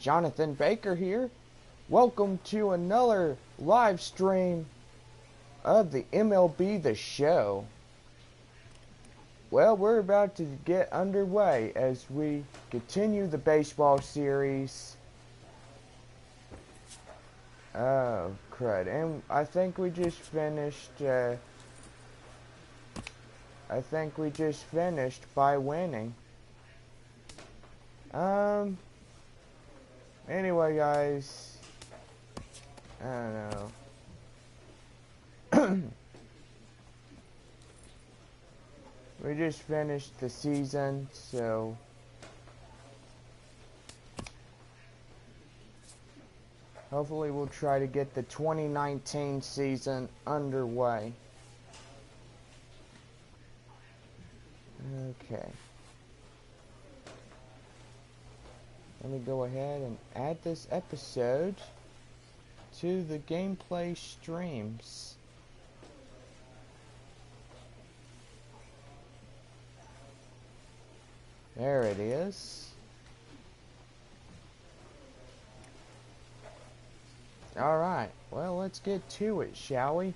Jonathan Baker here. Welcome to another live stream of the MLB The Show. Well, we're about to get underway as we continue the baseball series. Oh, crud. And I think we just finished, by winning. Anyway, guys, I don't know. We just finished the season, so hopefully we'll try to get the 2019 season underway. Okay. Let me go ahead and add this episode to the gameplay streams. There it is. Alright, well, let's get to it, shall we?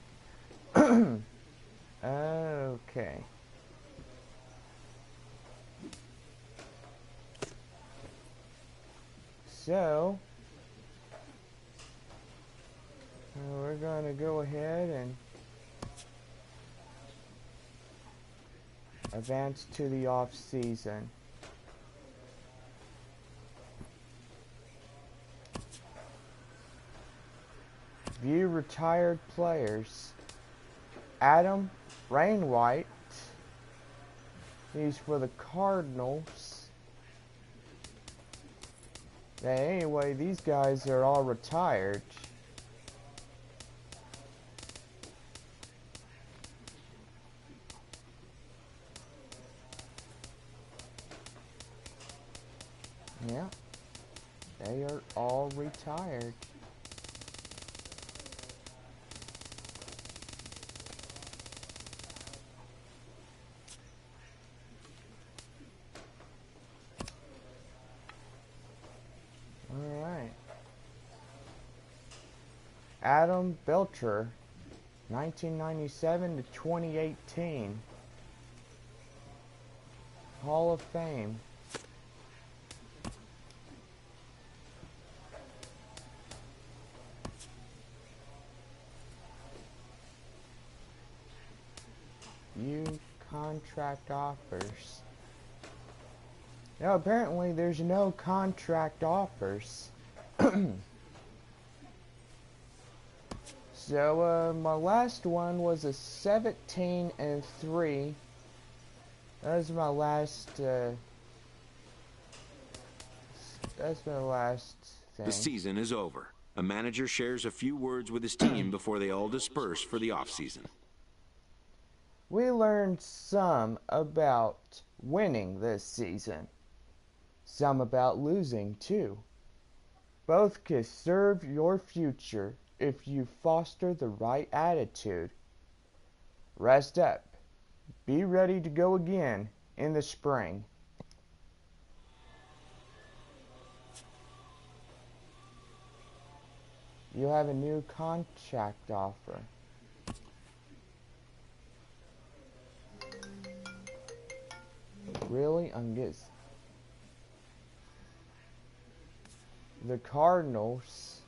Okay. So, we're going to go ahead and advance to the off season. View retired players. Adam Rainwhite. He's for the Cardinals. Anyway, these guys are all retired. Yeah, they are all retired. Adam Belcher, 1997 to 2018. Hall of Fame. View contract offers. Now, apparently there's no contract offers. So, my last one was a 17-3. That was my last, that's my last thing. The season is over. A manager shares a few words with his team before they all disperse for the offseason. We learned some about winning this season. Some about losing, too. Both can serve your future if you foster the right attitude. Rest up. Be ready to go again in the spring. You have a new contract offer. Really? I'm getting... The Cardinals...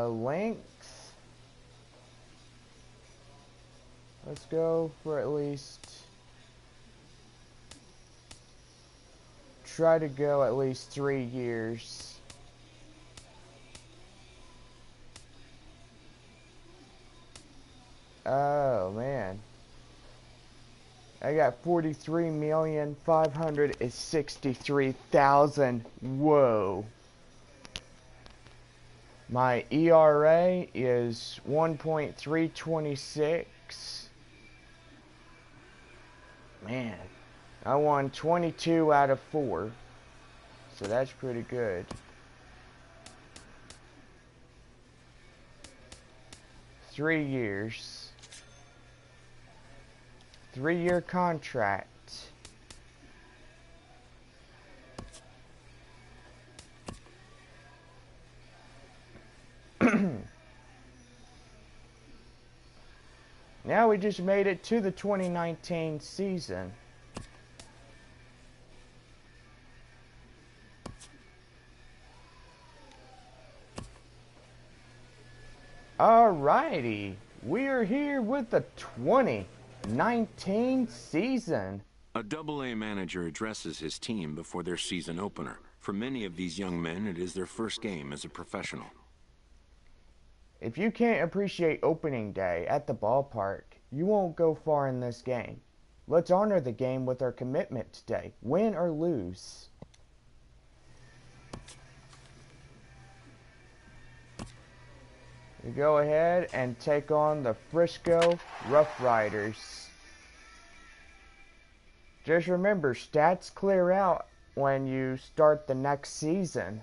length. Let's go for at least... Try to go at least 3 years. Oh, man. I got 43,563,000. Whoa. My ERA is 1.326. Man, I won 22 out of 4. So that's pretty good. 3 years. 3-year contract. Now we just made it to the 2019 season. Alrighty, we are here with the 2019 season. A Double-A manager addresses his team before their season opener. For many of these young men, it is their first game as a professional. If you can't appreciate opening day at the ballpark, you won't go far in this game. Let's honor the game with our commitment today, win or lose. We go ahead and take on the Frisco Rough Riders. Just remember, stats clear out when you start the next season.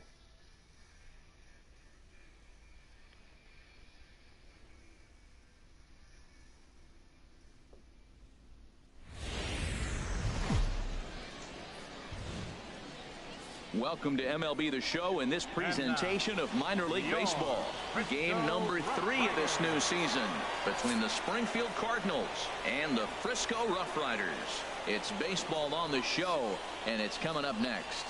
Welcome to MLB The Show in this presentation of minor league baseball. Game number 3 of this new season between the Springfield Cardinals and the Frisco Rough Riders. It's baseball on the show, and it's coming up next.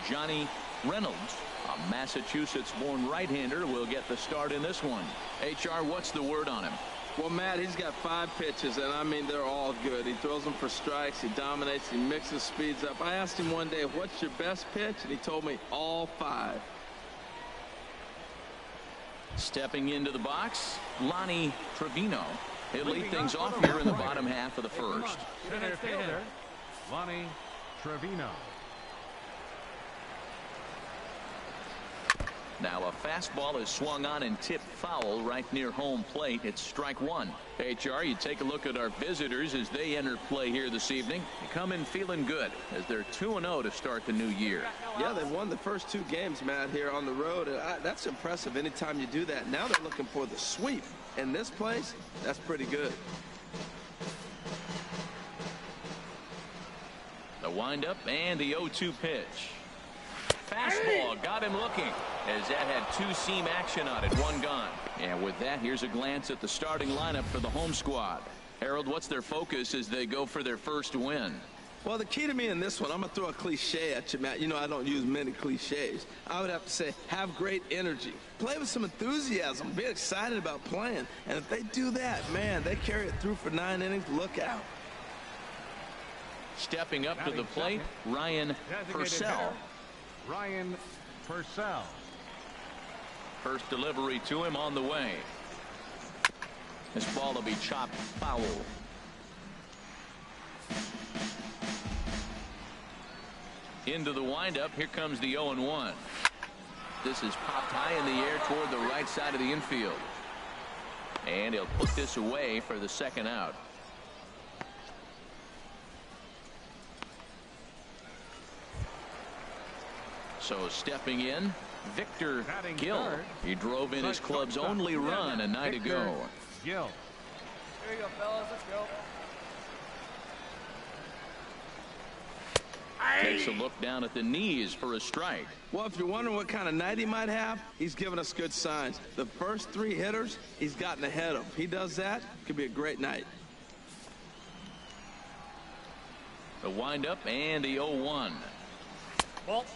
Johnny Reynolds, a Massachusetts-born right-hander, will get the start in this one. HR, what's the word on him? Well, Matt, he's got 5 pitches, and I mean, they're all good. He throws them for strikes, he dominates, he mixes speeds up. I asked him one day, what's your best pitch? And he told me all 5. Stepping into the box, Lonnie Trevino. He'll lead things off here in the bottom half of the first. Center fielder, Lonnie Trevino. Now a fastball is swung on and tipped foul right near home plate. It's strike 1. HR, you take a look at our visitors as they enter play here this evening. They come in feeling good as they're 2-0 to start the new year. Yeah, they've won the first 2 games, Matt, here on the road. That's impressive anytime you do that. Now they're looking for the sweep. In this place, that's pretty good. The windup and the 0-2 pitch. Fastball got him looking as that had 2-seam action on it, 1 gone. And with that, here's a glance at the starting lineup for the home squad. Harold, what's their focus as they go for their first win? Well, the key to me in this one, I'm going to throw a cliche at you, Matt. You know I don't use many cliches. I would have to say have great energy. Play with some enthusiasm. Be excited about playing. And if they do that, man, they carry it through for 9 innings. Look out. Stepping up to the plate, Ryan Purcell. Ryan Purcell. First delivery to him on the way. This ball will be chopped foul. Into the windup. Here comes the 0-1. This is popped high in the air toward the right side of the infield. And he'll put this away for the second out. So stepping in, Victor Gill. He drove in his club's only run a night ago. Gill. There you go, fellas. Let's go. Takes a look down at the knees for a strike. Well, if you're wondering what kind of night he might have, he's given us good signs. The first 3 hitters, he's gotten ahead of. If he does that, it could be a great night. The windup and the 0-1.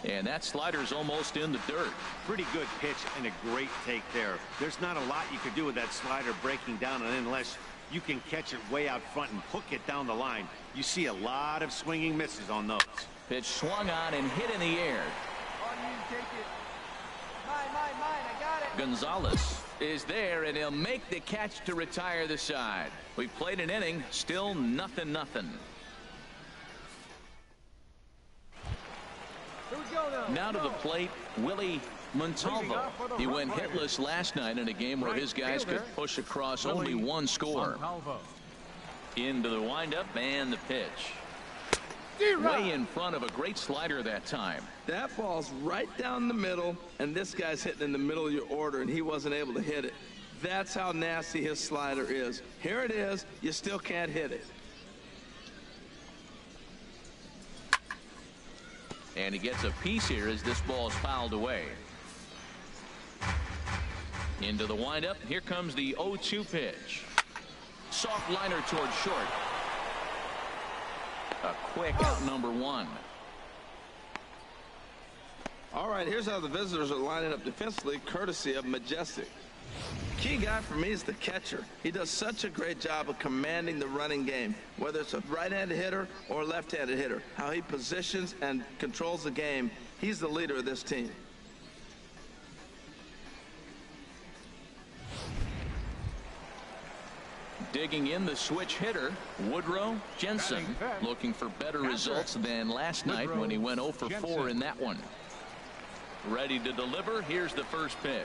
And that slider's almost in the dirt. Pretty good pitch and a great take there. There's not a lot you could do with that slider breaking down, and unless you can catch it way out front and hook it down the line, you see a lot of swinging misses on those. Pitch swung on and hit in the air. On you, take it. Mine, I got it. Gonzalez is there, and he'll make the catch to retire the side. We've played an inning, still nothing. Here we go now. Now to the plate, Willie Montalvo. He went hitless last night in a game where his guys could push across only 1 score. Into the windup and the pitch. Way in front of a great slider that time. That ball's right down the middle, and this guy's hitting in the middle of your order, and he wasn't able to hit it. That's how nasty his slider is. Here it is. You still can't hit it. And he gets a piece here as this ball is fouled away. Into the windup. Here comes the 0-2 pitch. Soft liner toward short. A quick out number one. All right, here's how the visitors are lining up defensively, courtesy of Majestic. Key guy for me is the catcher. He does such a great job of commanding the running game, whether it's a right-handed hitter or a left-handed hitter. How he positions and controls the game, he's the leader of this team. Digging in the switch hitter, Woodrow Jensen, looking for better results than last night when he went 0 for 4 in that one. Ready to deliver. Here's the first pitch.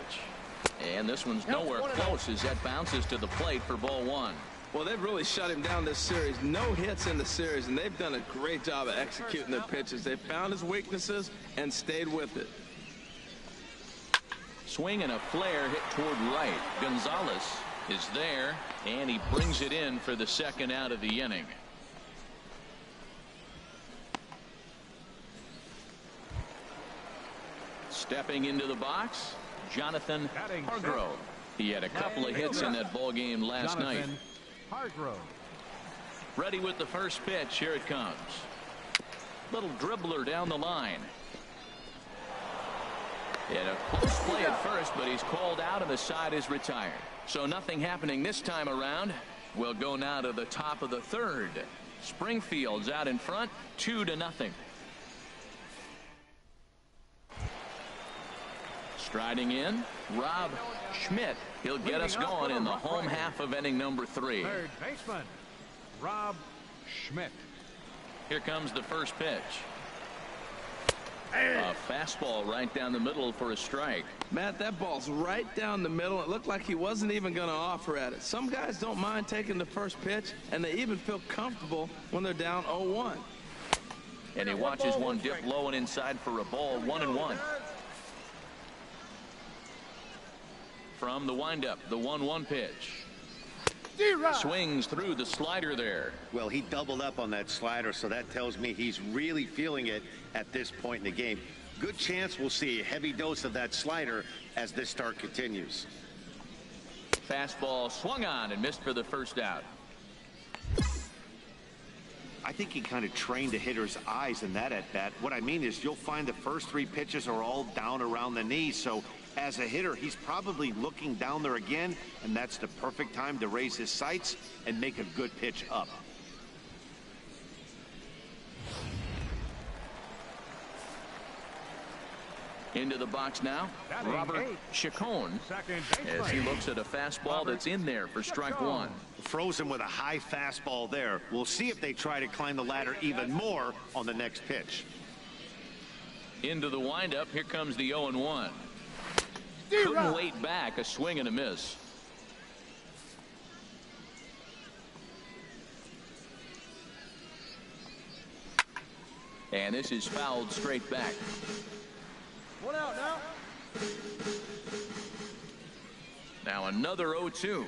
And this one's nowhere close as that bounces to the plate for ball one. Well, they've really shut him down this series. No hits in the series, and they've done a great job of executing their pitches. They found his weaknesses and stayed with it. Swing and a flare hit toward right. Gonzalez is there, and he brings it in for the second out of the inning. Stepping into the box, Jonathan Hargrove. He had a couple of hits in that ball game last night. Hargrove. Ready with the first pitch. Here it comes. Little dribbler down the line. And a close play at first, but he's called out and the side is retired. So nothing happening this time around. We'll go now to the top of the third. Springfield's out in front, 2-0. Striding in, Rob Schmidt. He'll get us going in the home half of inning number 3. Third baseman, Rob Schmidt. Here comes the first pitch. A fastball right down the middle for a strike. Matt, that ball's right down the middle. It looked like he wasn't even going to offer at it. Some guys don't mind taking the first pitch, and they even feel comfortable when they're down 0-1. And he watches one dip low and inside for a ball, 1-1. From the windup, the 1-1 pitch. Swings through the slider there. Well, he doubled up on that slider, so that tells me he's really feeling it at this point in the game. Good chance we'll see a heavy dose of that slider as this start continues. Fastball swung on and missed for the first out. I think he kind of trained the hitter's eyes in that at bat. What I mean is you'll find the first 3 pitches are all down around the knees, so as a hitter, he's probably looking down there again, and that's the perfect time to raise his sights and make a good pitch up. Into the box now, Robert Chacon, as he looks at a fastball that's in there for strike 1. Frozen with a high fastball there. We'll see if they try to climb the ladder even more on the next pitch. Into the windup, here comes the 0-1. Couldn't wait back, a swing and a miss. And this is fouled straight back. 1 out now. Now another 0-2.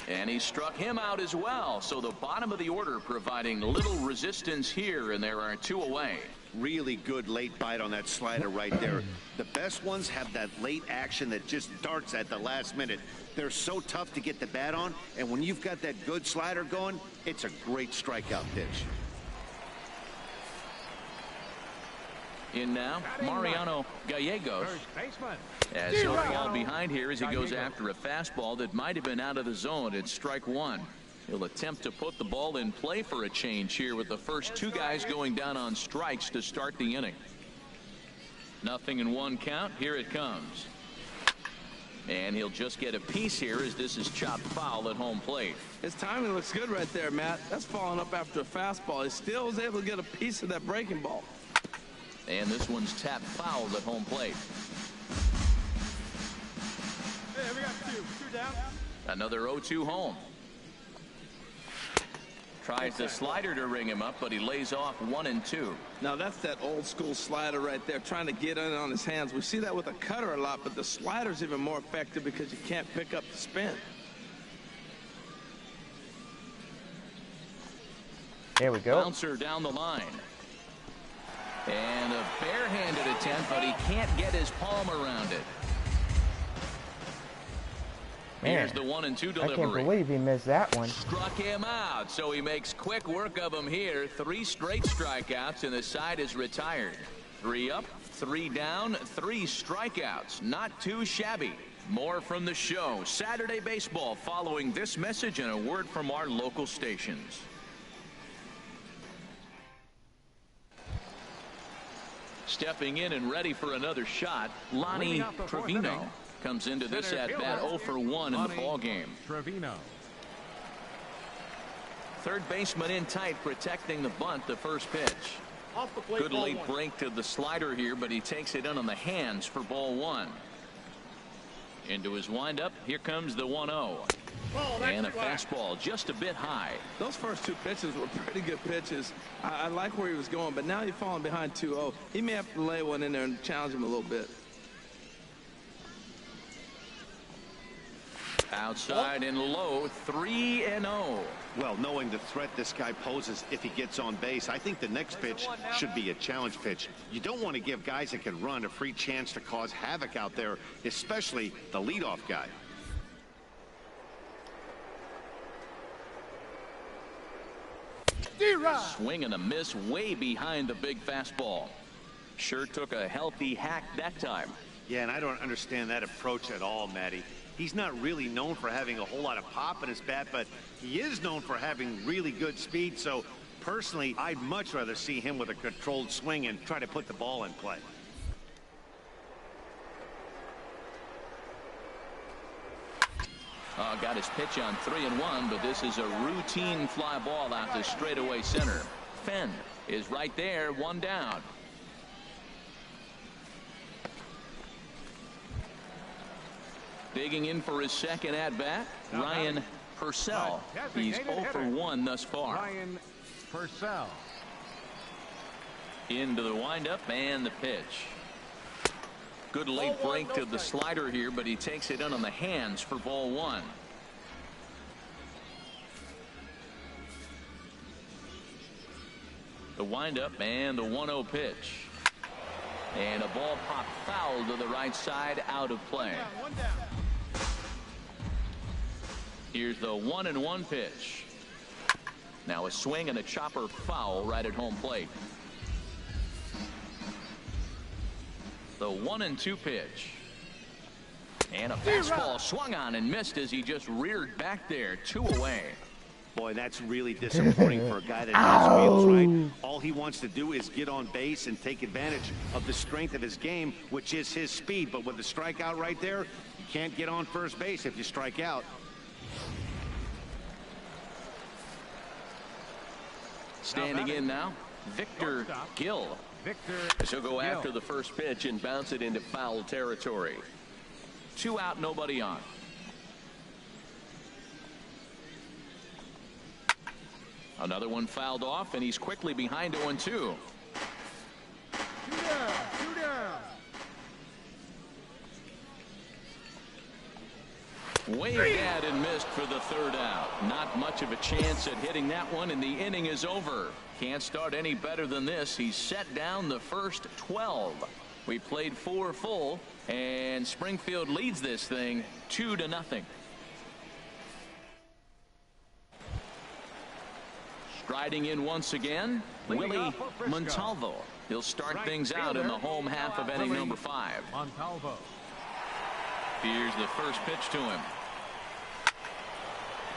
And he struck him out as well. So the bottom of the order providing little resistance here, and there are 2 away. Really good late bite on that slider right there. The best ones have that late action that just darts at the last minute. They're so tough to get the bat on, and when you've got that good slider going, it's a great strikeout pitch. In now, Mariano Gallegos. As he'll fall behind here as he goes after a fastball that might have been out of the zone. It's strike 1. He'll attempt to put the ball in play for a change here with the first 2 guys going down on strikes to start the inning. Nothing in 1 count. Here it comes. And he'll just get a piece here as this is chopped foul at home plate. His timing looks good right there, Matt. That's following up after a fastball. He still was able to get a piece of that breaking ball. And this one's tapped foul at home plate. Hey, we got 2 down. Another 0-2 home. Tries the slider to ring him up, but he lays off 1-2. Now that's that old school slider right there, trying to get in on his hands. We see that with a cutter a lot, but the slider's even more effective because you can't pick up the spin. There we go. Bouncer down the line. And a barehanded attempt, but he can't get his palm around it. Man, here's the 1-2 delivery. I can't believe he missed that one. Struck him out, so he makes quick work of him here. 3 straight strikeouts, and the side is retired. 3 up, 3 down, 3 strikeouts. Not too shabby. More from the show. Saturday Baseball following this message and a word from our local stations. Stepping in and ready for another shot, Lonnie Trevino comes into this at-bat 0 for 1 in the ballgame. Trevino. Third baseman in tight, protecting the bunt, the first pitch. Good late break to the slider here, but he takes it in on the hands for ball 1. Into his windup, here comes the 1-0. And a fastball just a bit high. Those first 2 pitches were pretty good pitches. I like where he was going, but now he's falling behind 2-0. He may have to lay one in there and challenge him a little bit. Outside and low, 3-0. Well, knowing the threat this guy poses if he gets on base, I think the next pitch should be a challenge pitch. You don't want to give guys that can run a free chance to cause havoc out there, especially the leadoff guy. Swing and a miss way behind the big fastball. Sure took a healthy hack that time. Yeah, and I don't understand that approach at all, Matty. He's not really known for having a whole lot of pop in his bat, but he is known for having really good speed. So personally, I'd much rather see him with a controlled swing and try to put the ball in play. Got his pitch on 3-1, but this is a routine fly ball out to straightaway center. Fenn is right there, 1 down. Digging in for his second at-bat, Ryan Purcell. He's 0 for 1 thus far. Ryan Purcell. Into the windup and the pitch. Good late break to the slider here, but he takes it in on the hands for ball 1. The windup and the 1-0 pitch. And a ball popped foul to the right side, out of play. Here's the 1-1 pitch. Now a swing and a chopper foul right at home plate. The 1-2 pitch. And a fastball swung on and missed as he just reared back there, 2 away. Boy, that's really disappointing for a guy that knows wheels, right? All he wants to do is get on base and take advantage of the strength of his game, which is his speed. But with the strikeout right there, you can't get on first base if you strike out. Standing in now, Victor Gill. He'll go after the first pitch and bounce it into foul territory. 2 out, nobody on. Another one fouled off, and he's quickly behind 0-2. 2 down. Waved at and missed for the 3rd out. Not much of a chance at hitting that one, and the inning is over. Can't start any better than this. He's set down the first 12. We played 4 full, and Springfield leads this thing 2-0. Striding in once again, Willie Montalvo. He'll start things out in the home half of inning number 5. Montalvo. Here's the first pitch to him.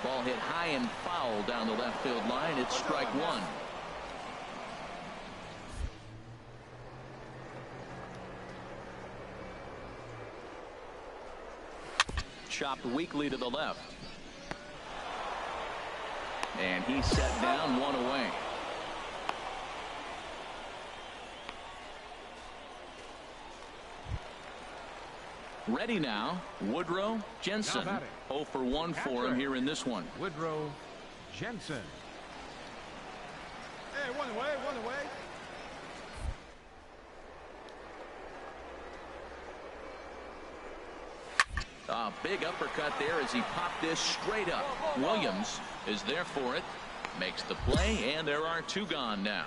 Ball hit high and foul down the left field line. It's strike 1. Chopped weakly to the left. And he's set down, 1 away. Ready now, Woodrow Jensen. 0 for 1 for him here in this one. Woodrow Jensen. Hey, one away, one away. A big uppercut there as he popped this straight up. Williams is there for it. Makes the play, and there are 2 gone now.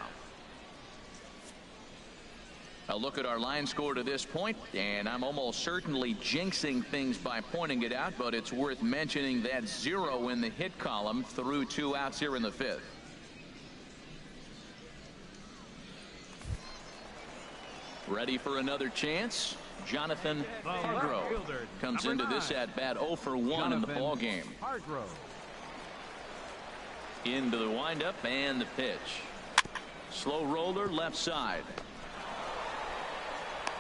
A look at our line score to this point, and I'm almost certainly jinxing things by pointing it out, but it's worth mentioning that 0 in the hit column through 2 outs here in the 5th. Ready for another chance? Jonathan Hargrove comes into this at bat 0 for 1 in the ball game. Into the windup and the pitch. Slow roller left side.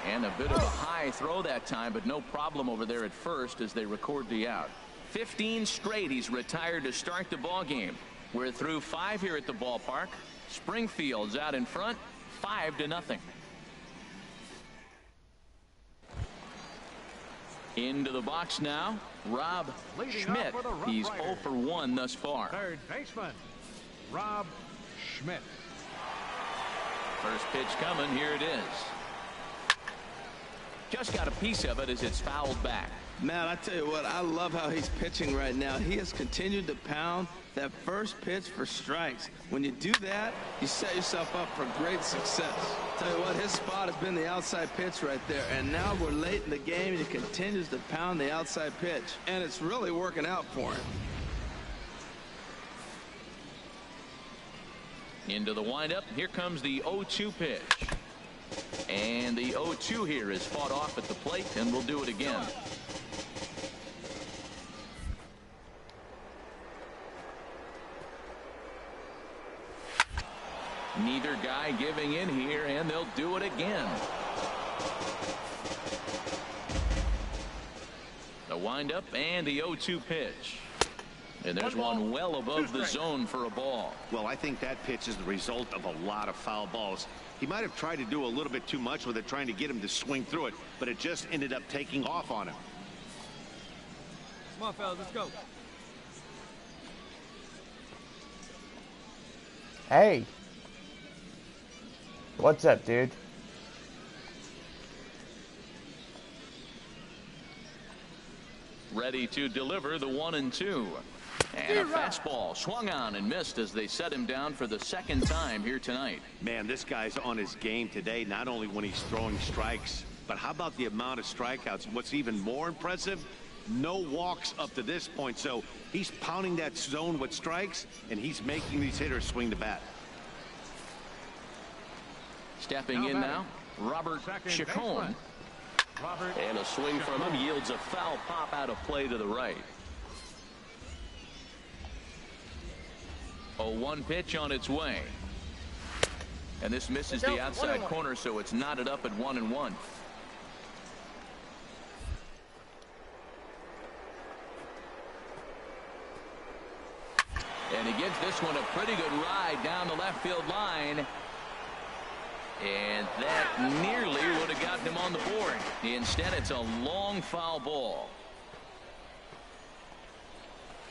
And a bit of a high throw that time, but no problem over there at first as they record the out. 15 straight he's retired to start the ball game. We're through 5 here at the ballpark. Springfield's out in front, 5-0. Into the box now, Rob Schmidt. He's 0 for 1 thus far. Third baseman, Rob Schmidt. First pitch coming, here it is. Just got a piece of it as it's fouled back. Man, I tell you what, I love how he's pitching right now. He has continued to pound that first pitch for strikes. When you do that, you set yourself up for great success. Tell you what, his spot has been the outside pitch right there, and now we're late in the game and he continues to pound the outside pitch, and it's really working out for him. Into the windup, here comes the 0-2 pitch. And the 0-2 here is fought off at the plate, and we'll do it again. Neither guy giving in here, and they'll do it again. The windup and the 0-2 pitch. And there's one well above the zone for a ball. Well, I think that pitch is the result of a lot of foul balls. He might have tried to do a little bit too much with it, trying to get him to swing through it, but it just ended up taking off on him. Come on, fellas, let's go. Hey. What's up, dude? Ready to deliver the 1-2. And a fastball swung on and missed as they set him down for the 2nd time here tonight. Man, this guy's on his game today, not only when he's throwing strikes, but how about the amount of strikeouts? What's even more impressive, no walks up to this point. So he's pounding that zone with strikes, and he's making these hitters swing the bat. Stepping in now, Robert Chacon. And a swing from him yields a foul pop out of play to the right. 0-1 pitch on its way. And this misses the outside corner, so it's knotted up at 1-1. And he gives this one a pretty good ride down the left field line. And that nearly would have gotten him on the board. Instead, it's a long foul ball.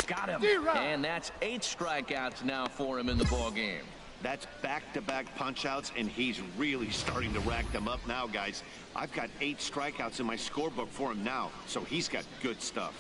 Got him. And that's 8 strikeouts now for him in the ball game. That's back-to-back punch-outs, and he's really starting to rack them up now, guys. I've got 8 strikeouts in my scorebook for him now, so he's got good stuff.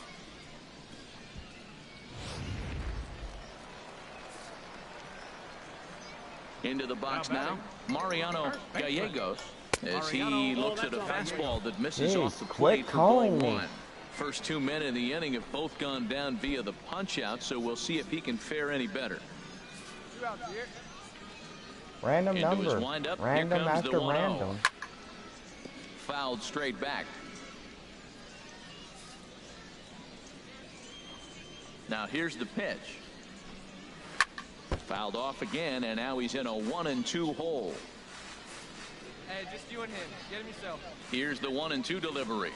Into the box now, Mariano Gallegos, as he looks at a fastball that misses off the plate for ball 1. First 2 men in the inning have both gone down via the punch-out, so we'll see if he can fare any better. Random Into number. his windup, Random here comes after the 1-0. random. Fouled straight back. Now here's the pitch. Fouled off again, and now he's in a 1-2 hole. Hey, just you and him. Get him yourself. Here's the 1-2 delivery.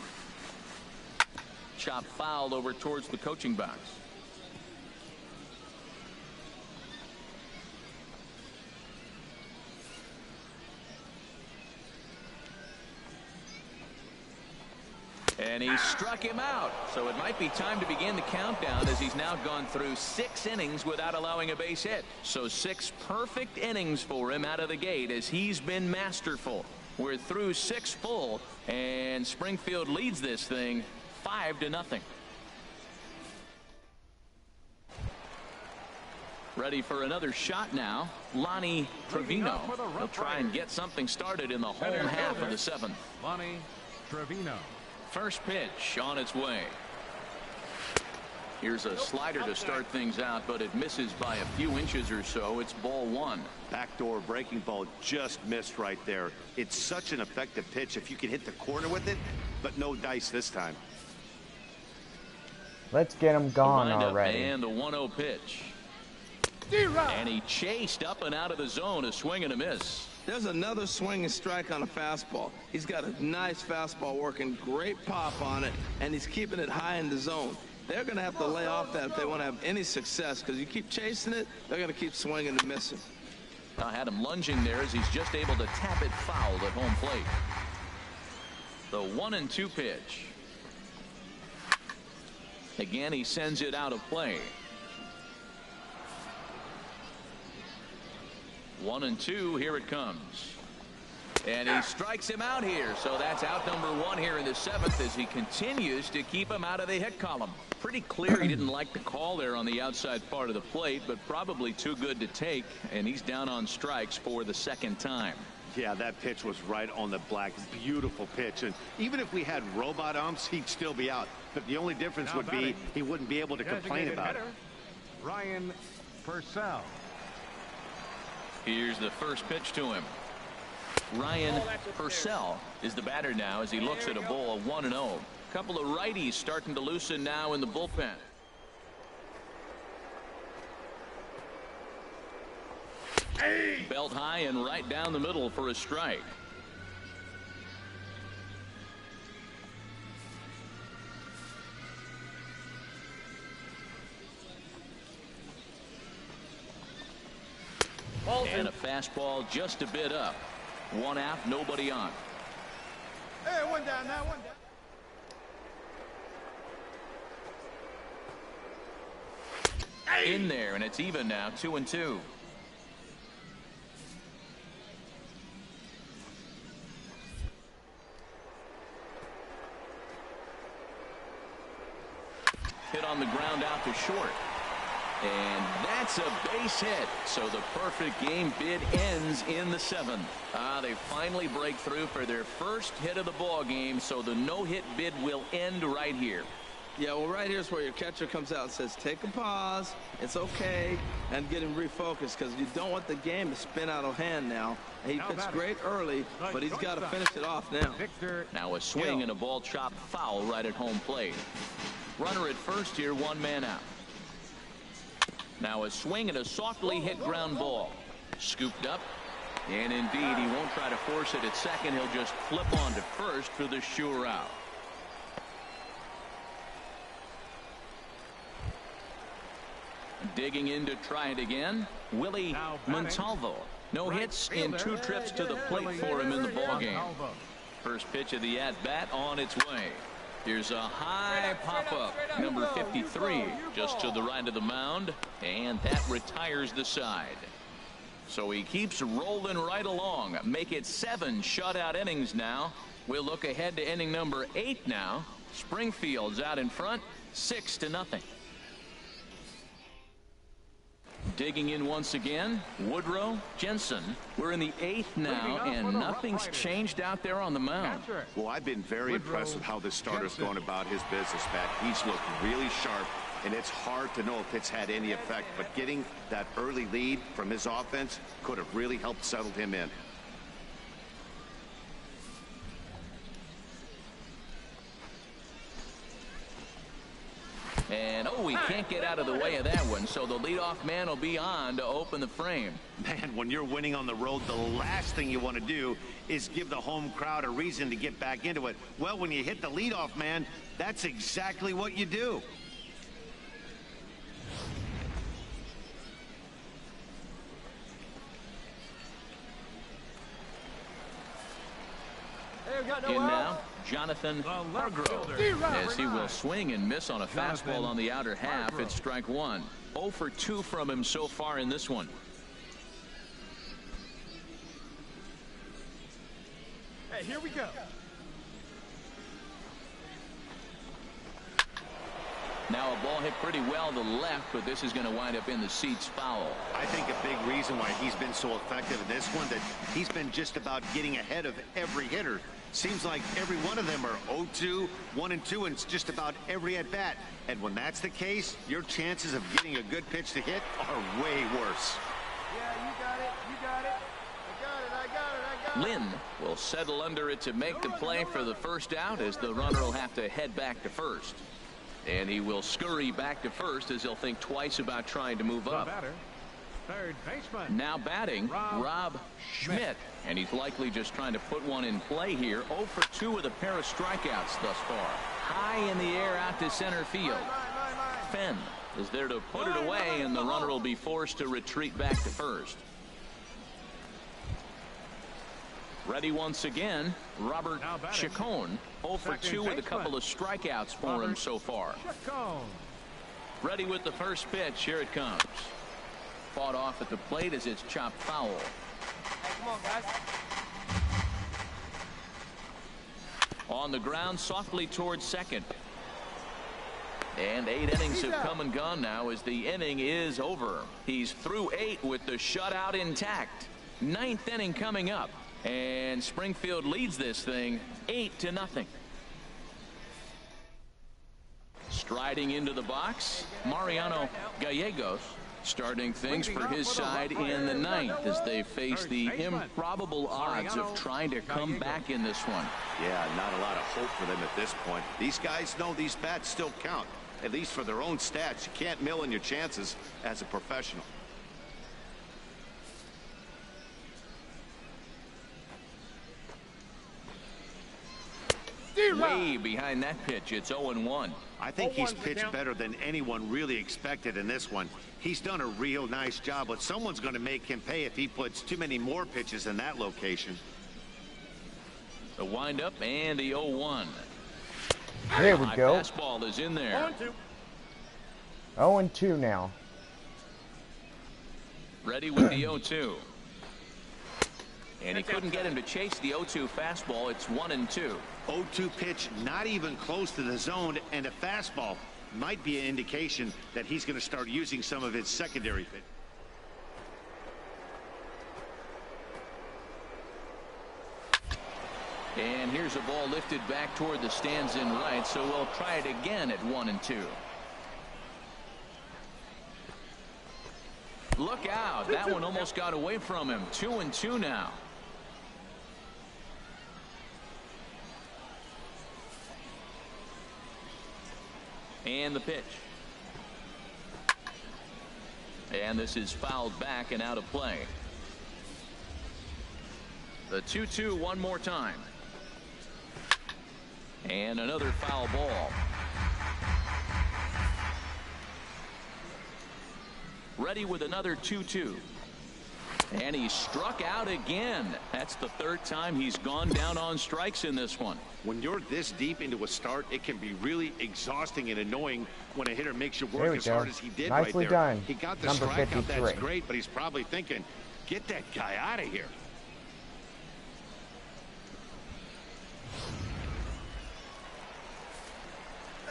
Chop fouled over towards the coaching box. And he struck him out. So it might be time to begin the countdown as he's now gone through 6 innings without allowing a base hit. So 6 perfect innings for him out of the gate as he's been masterful. We're through 6 full, and Springfield leads this thing 5-0. Ready for another shot now. Lonnie Trevino. He'll try and get something started in the home half of the 7th. Lonnie Trevino. First pitch on its way. Here's a slider to start things out, but it misses by a few inches or so. It's ball 1. Backdoor breaking ball just missed right there. It's such an effective pitch if you can hit the corner with it, but no dice this time. Let's get him gone already. And the 1-0 pitch. And he chased up and out of the zone, a swing and a miss. There's another swing and strike on a fastball. He's got a nice fastball working, great pop on it, and he's keeping it high in the zone. They're going to have to lay off that if they want to have any success, because you keep chasing it, they're going to keep swinging and missing. I had him lunging there as he's just able to tap it foul at home plate. The 1-2 pitch. Again, he sends it out of play. 1-2, here it comes. And he strikes him out here, so that's out number 1 here in the 7th as he continues to keep him out of the hit column. Pretty clear he didn't like the call there on the outside part of the plate, but probably too good to take, and he's down on strikes for the 2nd time. Yeah, that pitch was right on the black. Beautiful pitch, and even if we had robot umps, he'd still be out. But the only difference would be he wouldn't be able to complain about it. Ryan Purcell. Here's the first pitch to him. Ryan Purcell is the batter now as he looks at a ball 1-0. Couple of righties starting to loosen now in the bullpen. Belt high and right down the middle for a strike. And a fastball just a bit up. 1 out, nobody on. Hey, 1 down now, 1 down. In there, and it's even now, 2-2. Hit on the ground out to short. And that's a base hit. So the perfect game bid ends in the 7th. They finally break through for their first hit of the ball game. So the no-hit bid will end right here. Yeah, well, right here's where your catcher comes out and says, take a pause, it's okay, and get him refocused, because you don't want the game to spin out of hand now. He pitched great early, but he's got to finish it off now. Now a swing and a ball chopped foul right at home plate. Runner at first here, 1 man out. Now a swing and a softly hit ground ball. Scooped up. And indeed, he won't try to force it at second. He'll just flip on to first for the sure out. Digging in to try it again, Willie Montalvo. No hits in 2 trips to the plate for him in the ballgame. First pitch of the at-bat on its way. Here's a high pop-up, number 53, just to the right of the mound, and that retires the side. So he keeps rolling right along. Make it 7 shutout innings now. We'll look ahead to inning number 8 now. Springfield's out in front, 6-0. Digging in once again, Woodrow Jensen. We're in the 8th now, and nothing's changed out there on the mound. Well, I've been very impressed with how this starter's going about his business, Matt. He's looked really sharp, and it's hard to know if it's had any effect, but getting that early lead from his offense could have really helped settle him in. And, oh, he can't get out of the way of that one, so the leadoff man will be on to open the frame. Man, when you're winning on the road, the last thing you want to do is give the home crowd a reason to get back into it. Well, when you hit the leadoff man, that's exactly what you do. In now, Jonathan Hargrove, as he will swing and miss on a fastball on the outer half. It's strike one. 0 for 2 from him so far in this one. Hey, here we go. Now a ball hit pretty well to the left, but this is going to wind up in the seats foul. I think a big reason why he's been so effective in this one, that he's been just about getting ahead of every hitter. Seems like every one of them are 0-2, 1-2, and it's just about every at bat. And when that's the case, your chances of getting a good pitch to hit are way worse. Yeah, you got it. You got it. I got it. Lynn will settle under it to make the play for the first out, as the runner will have to head back to first. And he will scurry back to first, as he'll think twice about trying to move up. Third baseman. Now batting, Rob Schmidt. And he's likely just trying to put one in play here. 0 for 2 with a pair of strikeouts thus far. High in the air out to center field. Fenn is there to put it away, and the runner will be forced to retreat back to first. Ready once again, Robert Chacon. 0 for 2 with a couple of strikeouts for him so far. Ready with the first pitch. Here it comes. Fought off at the plate as it's chopped foul. Hey, come on, guys. On the ground, softly towards second. And 8 innings have come and gone now, as the inning is over. He's through 8 with the shutout intact. 9th inning coming up. And Springfield leads this thing 8-0. Striding into the box, Mariano Gallegos, starting things for his side in the 9th, as they face the improbable odds of trying to come back in this one. Yeah, not a lot of hope for them at this point. These guys know these bats still count, at least for their own stats. You can't mill in your chances as a professional. Way behind that pitch. It's 0-1. I think he's pitched better than anyone really expected in this one. He's done a real nice job, but someone's going to make him pay if he puts too many more pitches in that location. The windup and the 0-1. There we go. Fastball is in there. 0-2 now. Ready with the 0-2. And he couldn't get him to chase the 0-2 fastball. It's 1-2. 0-2 pitch, not even close to the zone, and a fastball might be an indication that he's going to start using some of his secondary pitch. And here's a ball lifted back toward the stands in right, so we'll try it again at 1-2. Look out. That one almost got away from him. 2-2 now. And the pitch. And this is fouled back and out of play. The 2-2 one more time. And another foul ball. Ready with another 2-2. And he struck out again. That's the 3rd time he's gone down on strikes in this one. When you're this deep into a start, it can be really exhausting and annoying when a hitter makes you work as hard as he did Nicely right there. done. He got the Number strikeout. 53. That's great, but he's probably thinking, get that guy out of here.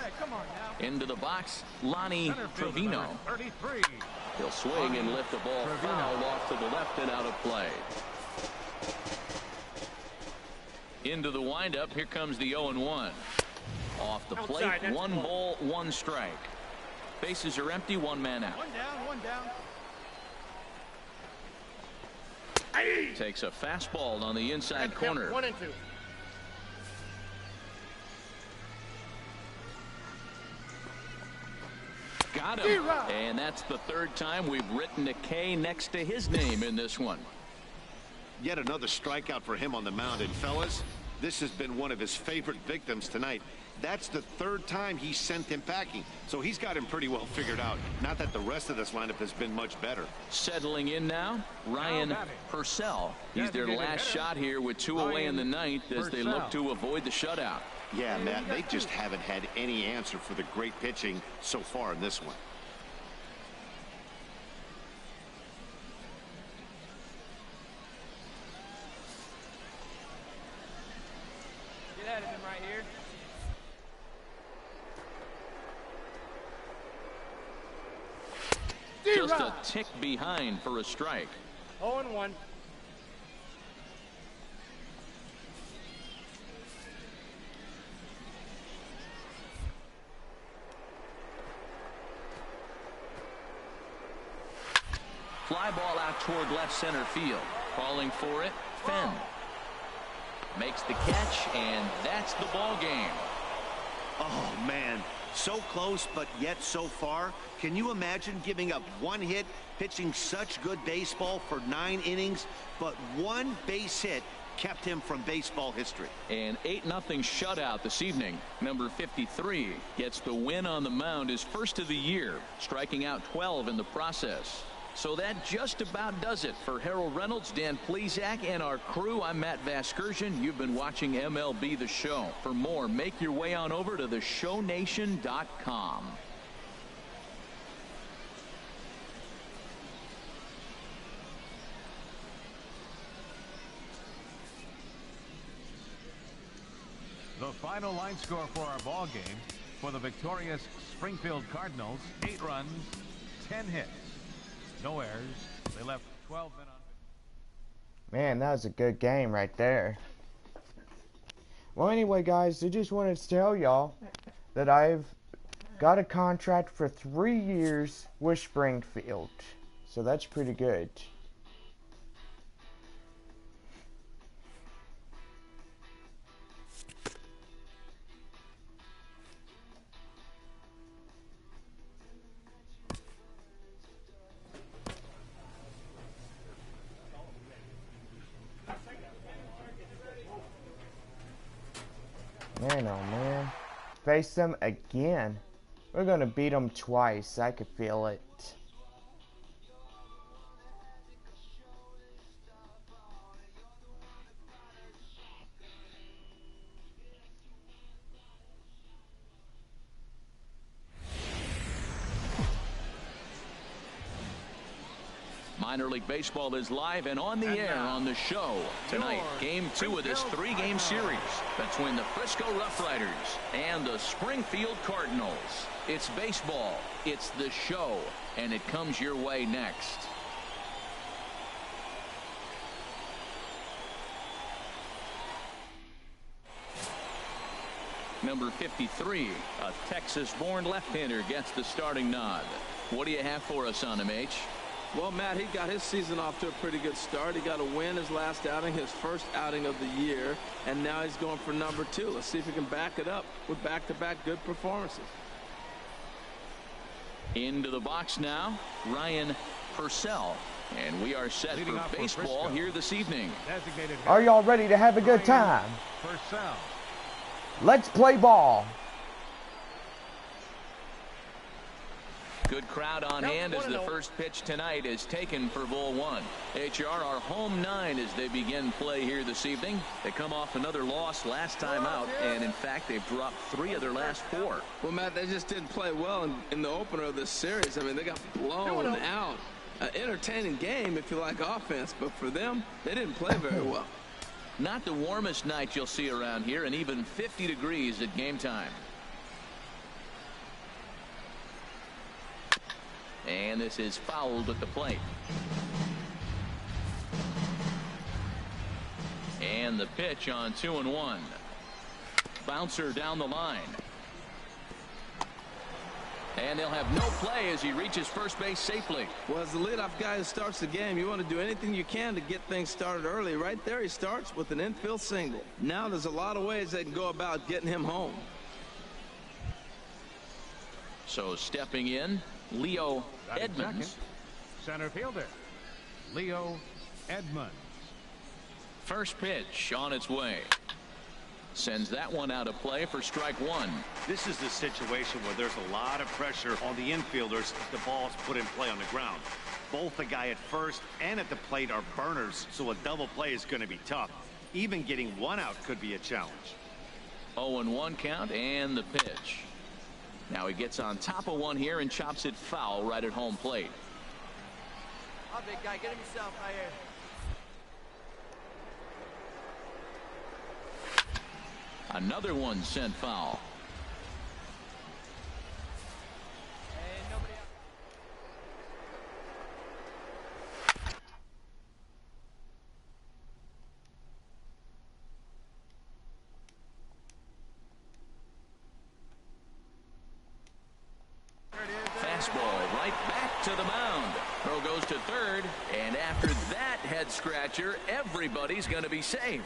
Hey, come on now. Into the box, Lonnie Trevino. 33. He'll swing and lift the ball foul off to the left and out of play. Into the windup. Here comes the 0-1. Off the plate, 1 ball, 1 strike. Bases are empty, 1 man out. 1 down, 1 down. Takes a fastball on the inside corner. 1-2. Got him. And that's the 3rd time we've written a K next to his name in this one. Yet another strikeout for him on the mound. And fellas, This has been one of his favorite victims tonight. That's the third time he sent him packing, so he's got him pretty well figured out. Not that the rest of this lineup has been much better. Settling in now, Ryan Purcell. He's their last shot here with 2 away in the ninth as they look to avoid the shutout. Yeah, Matt, they just haven't had any answer for the great pitching so far in this one. Get at him right here. Just a tick behind for a strike. 0-1. Fly ball out toward left center field. Calling for it, Fenn. Makes the catch, and that's the ball game. Oh, man. So close, but yet so far. Can you imagine giving up 1 hit, pitching such good baseball for 9 innings, but 1 base hit kept him from baseball history? An 8-0 shutout this evening. Number 53 gets the win on the mound, his first of the year, striking out 12 in the process. So that just about does it for Harold Reynolds, Dan Plesac, and our crew. I'm Matt Vasgersian. You've been watching MLB The Show. For more, make your way on over to theshownation.com. The final line score for our ball game for the victorious Springfield Cardinals: 8 runs, 10 hits. No errors. They left 12 men on. Man, that was a good game right there. Well, anyway, guys, I just wanted to tell y'all that I've got a contract for 3 years with Springfield. So that's pretty good. Man, oh man. Face them again. We're going to beat them twice. I could feel it. Minor League Baseball is live and on the air on the show tonight. Game 2 of this 3-game series between the Frisco Rough Riders and the Springfield Cardinals. It's baseball, it's the show, and it comes your way next. Number 53, a Texas-born left-hander, gets the starting nod. What do you have for us on him, H? Well, Matt, he got his season off to a pretty good start. He got a win his last outing, his first outing of the year, and now he's going for number 2. Let's see if he can back it up with back-to-back good performances. Into the box now, Ryan Purcell. And we are set for baseball here this evening. Are y'all ready to have a good time? Purcell. Let's play ball. Good crowd on hand as the first pitch tonight is taken for ball 1. HR, our home 9 as they begin play here this evening. They come off another loss last time out, and in fact they've dropped 3 of their last 4. Well, Matt, they just didn't play well in the opener of this series. I mean, they got blown out. An entertaining game if you like offense, but for them, they didn't play very well. Not the warmest night you'll see around here, and even 50 degrees at game time. And this is fouled at the plate. And the pitch on 2-1. Bouncer down the line. And they'll have no play as he reaches first base safely. Well, as the leadoff guy who starts the game, you want to do anything you can to get things started early. Right there he starts with an infield single. Now there's a lot of ways they can go about getting him home. So stepping in, Leo Edmonds. Center fielder, Leo Edmonds. First pitch on its way. Sends that one out of play for strike one. This is the situation where there's a lot of pressure on the infielders if the ball's put in play on the ground. Both the guy at first and at the plate are burners, so a double play is going to be tough. Even getting one out could be a challenge. 0-1 count and the pitch. Now he gets on top of one here and chops it foul right at home plate. Oh, big guy, get him yourself right here. Another one sent foul. And nobody else. Fastball right back to the mound. Throw goes to third, and after that head scratcher, everybody's going to be safe.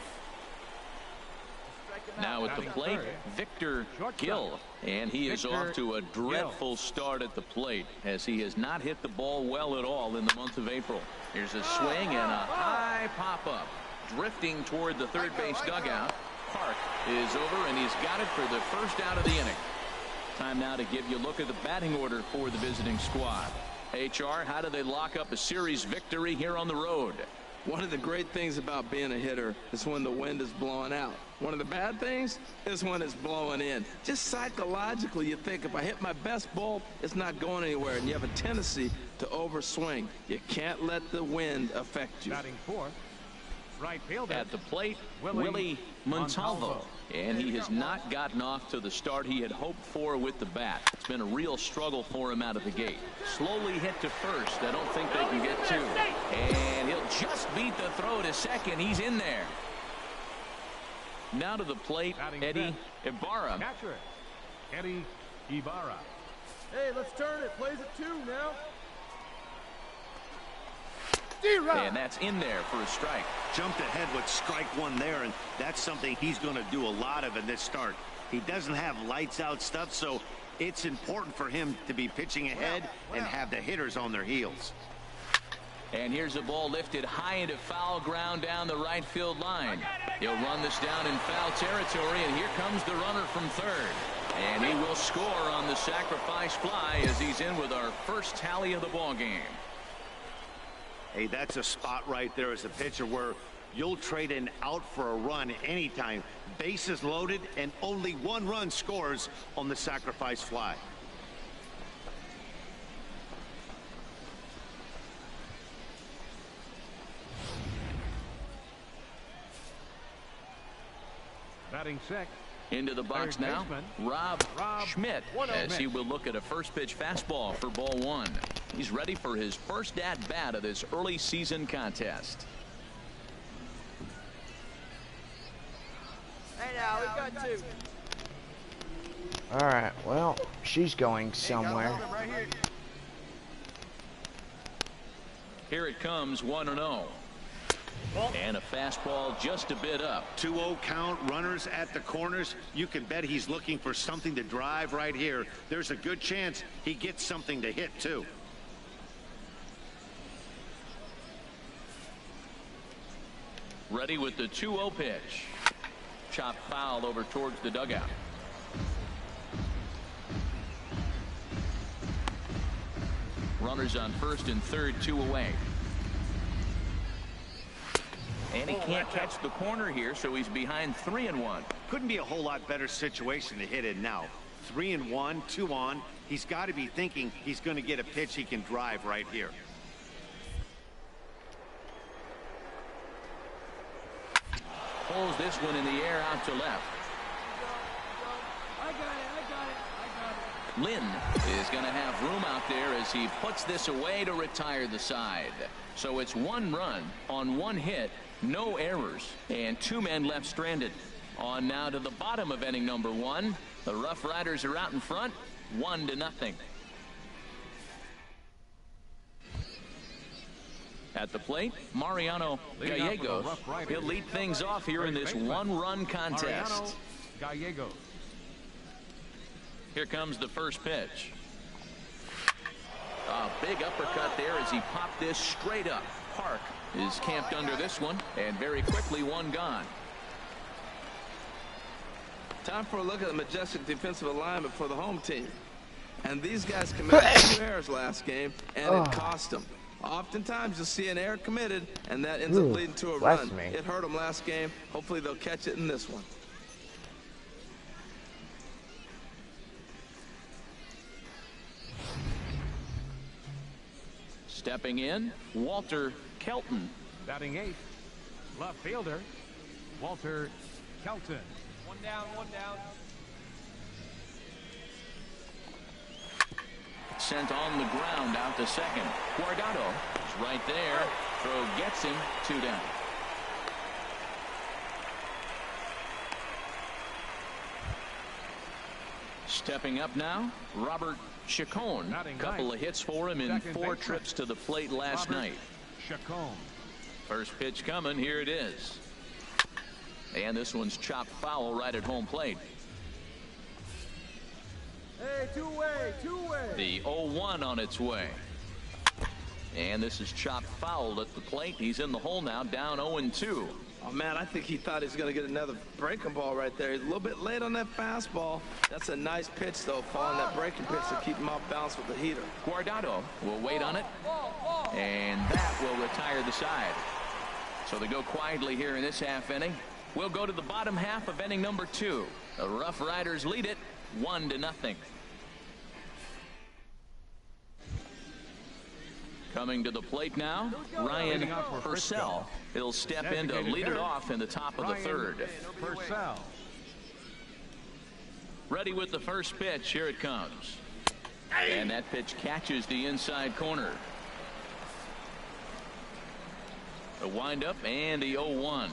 Now at the plate, Victor Gill, and he is off to a dreadful start at the plate as he has not hit the ball well at all in the month of April. Here's a swing and a high pop-up. Drifting toward the third base dugout. Park is over, and he's got it for the first out of the inning. Time now to give you a look at the batting order for the visiting squad. HR, how do they lock up a series victory here on the road? One of the great things about being a hitter is when the wind is blowing out. One of the bad things is when it's blowing in. Just psychologically, you think if I hit my best ball, it's not going anywhere, and you have a tendency to overswing. You can't let the wind affect you. Batting fourth, right fielder. At the plate, Willie Montalvo. And he has not gotten off to the start he had hoped for with the bat. It's been a real struggle for him out of the gate. Slowly hit to first. I don't think they can get two. And he'll just beat the throw to second. He's in there. Now to the plate, Eddie Ibarra. Catcher, Eddie Ibarra. Hey, let's turn it. Plays at 2 now. And that's in there for a strike. Jumped ahead with strike one there, and that's something he's going to do a lot of in this start. He doesn't have lights out stuff, so it's important for him to be pitching ahead and have the hitters on their heels. And here's a ball lifted high into foul ground down the right field line. He'll run this down in foul territory, and here comes the runner from third. And he will score on the sacrifice fly as he's in with our first tally of the ball game. Hey, that's a spot right there as a pitcher where you'll trade an out for a run anytime. Bases loaded, and only one run scores on the sacrifice fly. Batting sixth. Into the box Third now, baseman, Rob Schmidt, as Schmidt. he will look at a first pitch fastball for ball one. He's ready for his first at bat of this early season contest. Hey, now, we got 2. Alright, well, she's going somewhere. Right here. Here it comes, 1-0. And a fastball just a bit up. 2-0 count, runners at the corners. You can bet he's looking for something to drive right here. There's a good chance he gets something to hit too. Ready with the 2-0 pitch. Chop foul over towards the dugout. Runners on first and third, 2 away. And he can't catch the corner here, so he's behind 3-1. Couldn't be a whole lot better situation to hit in now. 3-1, 2 on. He's got to be thinking he's going to get a pitch he can drive right here. Pulls this one in the air out to left. I got it. Lynn is going to have room out there as he puts this away to retire the side. So it's 1 run on 1 hit, no errors, and 2 men left stranded. On now to the bottom of inning number 1. The Rough Riders are out in front, 1-0. At the plate, Mariano Gallegos. He'll lead things off here in this 1-run contest. Gallegos. Here comes the first pitch. A big uppercut there as he popped this straight up. Park is camped under this one, and very quickly 1 gone. Time for a look at the majestic defensive alignment for the home team. And these guys committed 2 errors last game, and it cost them. Oftentimes, you'll see an error committed, and that ends up leading to a run. It hurt them last game. Hopefully, they'll catch it in this one. Stepping in, Walter Kelton. Batting 8th, left fielder, Walter Kelton. One down, one down. Sent on the ground out to second. Guardado is right there. Throw gets him. 2 down. Stepping up now, Robert Chacon. Couple of hits for him in 4 trips to the plate last night. Chacon. First pitch coming. Here it is. And this one's chopped foul right at home plate. Hey, two-way, two-way. The 0-1 on its way. And this is chopped foul at the plate. He's in the hole now, down 0-2. Oh, man, I think he thought he was going to get another breaking ball right there. He's a little bit late on that fastball. That's a nice pitch, though, following that breaking pitch to keep him off balance with the heater. Guardado will wait on it. And that will retire the side. So they go quietly here in this half inning. We'll go to the bottom half of inning number 2. The Rough Riders lead it 1-0. Coming to the plate now, Ryan Purcell. He'll step in to lead it off in the top of the 3rd. Purcell. Ready with the first pitch. Here it comes. And that pitch catches the inside corner. A windup and the 0-1.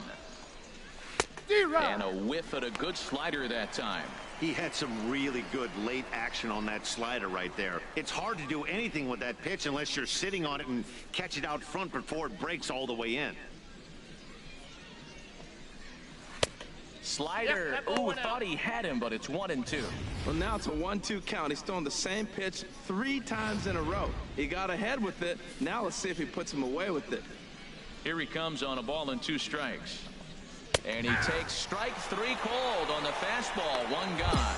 And a whiff at a good slider that time. He had some really good late action on that slider right there. It's hard to do anything with that pitch unless you're sitting on it and catch it out front before it breaks all the way in. Slider. Ooh, thought he had him, but it's 1-2. Well, now it's a 1-2 count. He's throwing the same pitch 3 times in a row. He got ahead with it. Now let's see if he puts him away with it. Here he comes on a ball and 2 strikes. And he takes strike 3 cold on the fastball. 1 gone.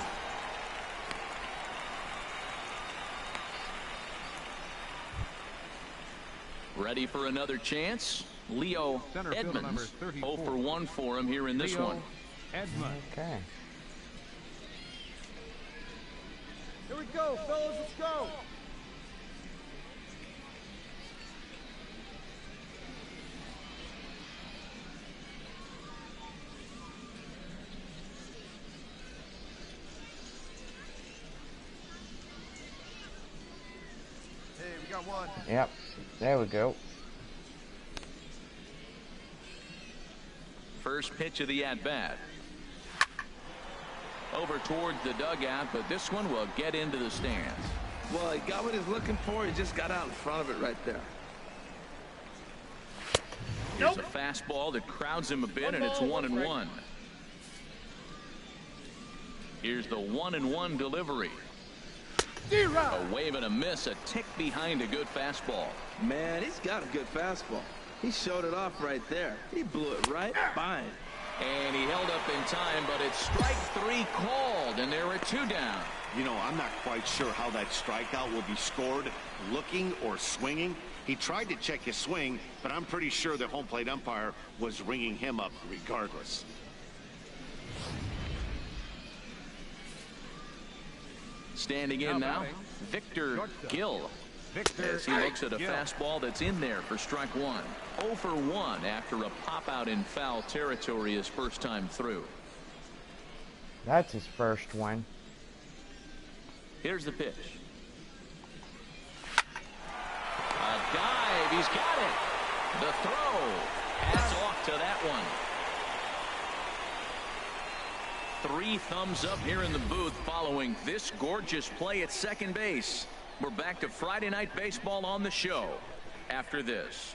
Ready for another chance. Leo Edmonds. 0 for 1 for him here in this one. Edmonds. Okay. Here we go, fellas, let's go. Hey, we got one. Yep. There we go. First pitch of the at-bat. Over towards the dugout, but this one will get into the stands. Well, he got what he's looking for. He just got out in front of it right there. Here's a fastball that crowds him a bit, and it's 1-1. Here's the 1-1 delivery. A wave and a miss, a tick behind a good fastball. Man, he's got a good fastball. He showed it off right there. He blew it right by him. And he held up in time, but it's strike 3 called, and there are 2 down. You know, I'm not quite sure how that strikeout will be scored, looking or swinging. He tried to check his swing, but I'm pretty sure the home plate umpire was ringing him up regardless. Standing in now, Victor Gill. As he looks at a fastball that's in there for strike 1. 0 for 1 after a pop out in foul territory his first time through. That's his first one. Here's the pitch. A dive. He's got it. The throw. Hats off to that one. 3 thumbs up here in the booth following this gorgeous play at second base. We're back to Friday Night Baseball on the show after this.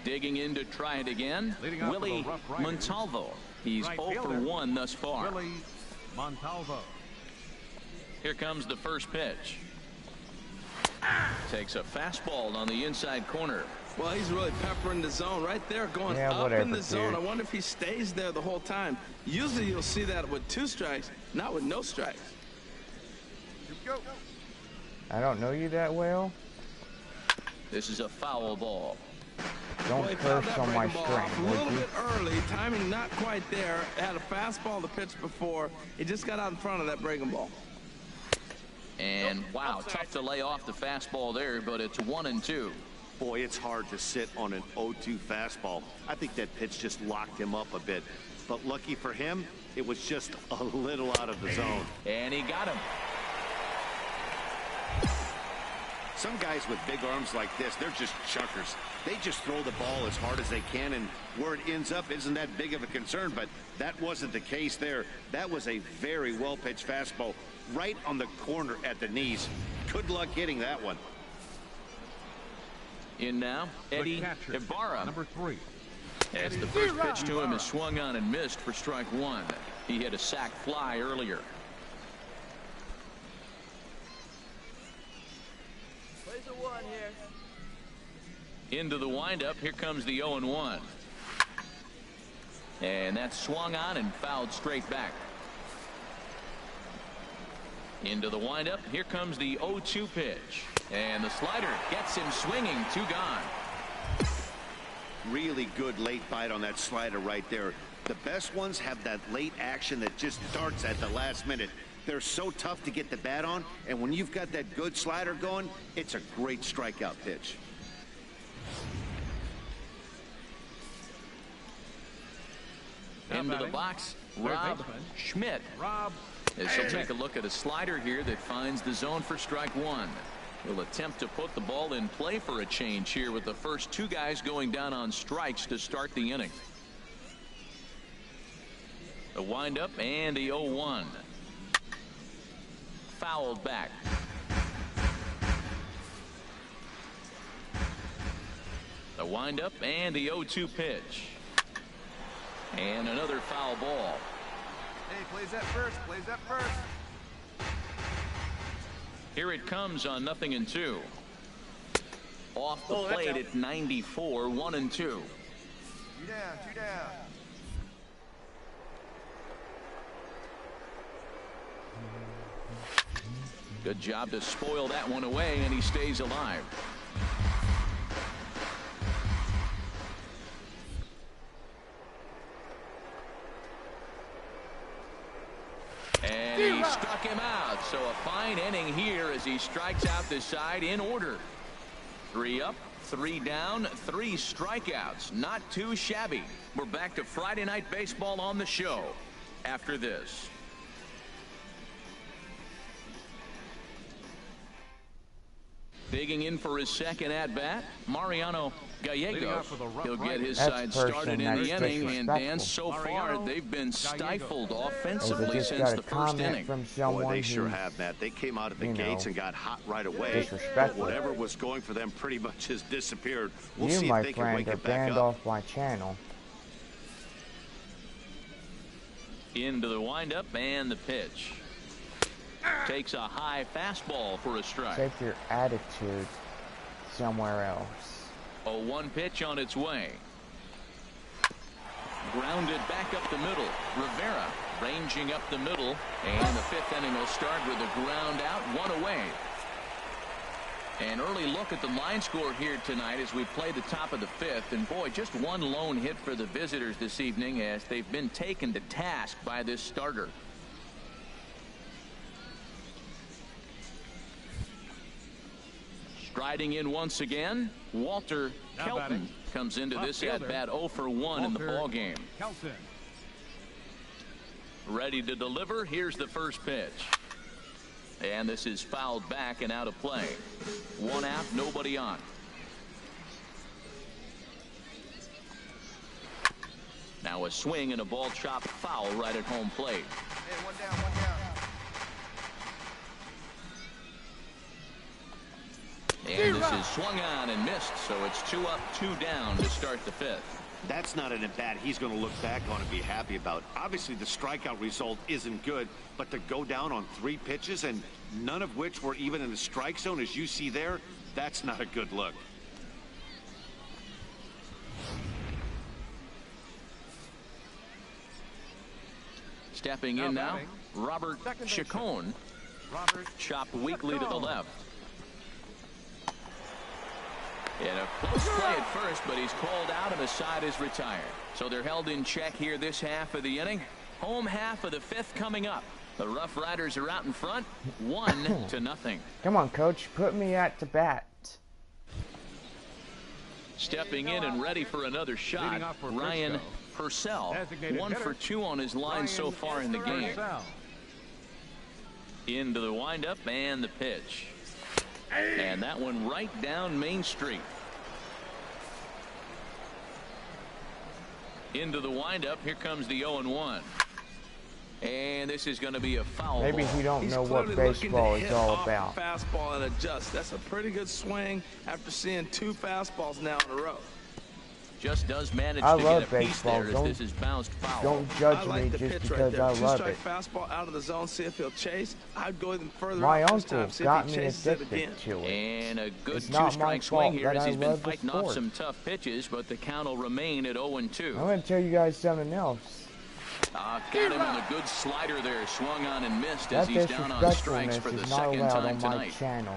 Digging in to try it again, Willie Montalvo. He's 0 for 1 thus far. Willie Montalvo. Here comes the first pitch. Takes a fastball on the inside corner. Well, he's really peppering the zone right there, going up in the zone. I wonder if he stays there the whole time. Usually you'll see that with 2 strikes, not with no strikes. Go. I don't know you that well. This is a foul ball. Don't curse on my string, a little bit early, timing not quite there. Had a fastball to pitch before. He just got out in front of that breaking ball. And wow, tough to lay off the fastball there, but it's 1-2. Boy, it's hard to sit on an 0-2 fastball. I think that pitch just locked him up a bit. But lucky for him, it was just a little out of the zone. And he got him. Some guys with big arms like this, they're just chuckers. They just throw the ball as hard as they can, and where it ends up isn't that big of a concern, but that wasn't the case there. That was a very well-pitched fastball right on the corner at the knees. Good luck hitting that one. In now, Eddie Ibarra. Number 3. As the first pitch to him is swung on and missed for strike 1. He hit a sac fly earlier. Plays a 1 here. Into the windup. Here comes the 0-1. And that's swung on and fouled straight back. Into the windup. Here comes the 0-2 pitch. And the slider gets him swinging. 2 gone. Really good late bite on that slider right there. The best ones have that late action that just darts at the last minute. They're so tough to get the bat on, and when you've got that good slider going, it's a great strikeout pitch. Into the box, Rob Schmidt. As he'll take a look at a slider here that finds the zone for strike 1. He'll attempt to put the ball in play for a change here with the first 2 guys going down on strikes to start the inning. The windup and the 0-1. Fouled back. The windup and the 0-2 pitch. And another foul ball. Hey, plays that first. Plays that first. Here it comes on 0-2. Off the plate at 94, 1-2. 2 down, 2 down. Good job to spoil that one away, and he stays alive. And he struck him out. So a fine inning here as he strikes out this side in order. 3 up, 3 down, 3 strikeouts. Not too shabby. We're back to Friday Night Baseball on the show after this. Digging in for his second at-bat, Mariano Gallego. He'll get his side started in the inning, and Dan, so far they've been stifled offensively since the first inning. Boy, they sure have, Matt. They came out of the gates and got hot right away. Whatever was going for them pretty much has disappeared. We'll see if they can wake it back up. Off my channel. Into the windup and the pitch. Takes a high fastball for a strike. Take your attitude somewhere else. 0-1 pitch on its way. Grounded back up the middle. Rivera ranging up the middle. And the 5th inning will start with a ground out, 1 away. An early look at the line score here tonight as we play the top of the 5th. And boy, just 1 lone hit for the visitors this evening as they've been taken to task by this starter. Striding in once again, Walter Kelton comes into this at-bat 0 for 1 in the ballgame. Ready to deliver. Here's the first pitch. And this is fouled back and out of play. 1 out, nobody on. Now a swing and a ball chopped foul right at home plate. Hey, 1 down, 1 down. And this is swung on and missed, so it's 2 up, 2 down to start the 5th. That's not an at-bat he's going to look back on and be happy about. Obviously, the strikeout result isn't good, but to go down on 3 pitches and none of which were even in the strike zone, as you see there, that's not a good look. Stepping in now, Robert Chacon. Chopped weakly to the left. And a close play at first, but he's called out and the side is retired. So they're held in check here this half of the inning. Home half of the fifth coming up. The Rough Riders are out in front, 1-0. Come on, coach, put me at the bat. Stepping in and ready for another shot, Ryan Purcell. 1 for 2 on his line so far in the game. Into the windup and the pitch. And that one right down Main Street. Into the windup. Here comes the 0-1. And this is going to be a foul Maybe ball. he don't know what baseball is all about. Fastball and adjust. That's a pretty good swing after seeing 2 fastballs now in a row. Just does manage I to love get a piece baseball. there as this is bounced foul. Don't judge I like me the just pitch because right I there. love 2-strike it. fastball out of the zone, see if he'll chase. I'd go even further My out this uncle time, see got if me he chases it again. addicted to it. And a good It's not my two-strike swing fault here that as I he's been love the fighting off sport. some tough pitches, but the count will remain at 0-2. I'm going to tell you guys something else. Got him on a good slider there, swung on and missed as That he's down on strikes for disrespectfulness the is not second allowed time on my tonight. channel.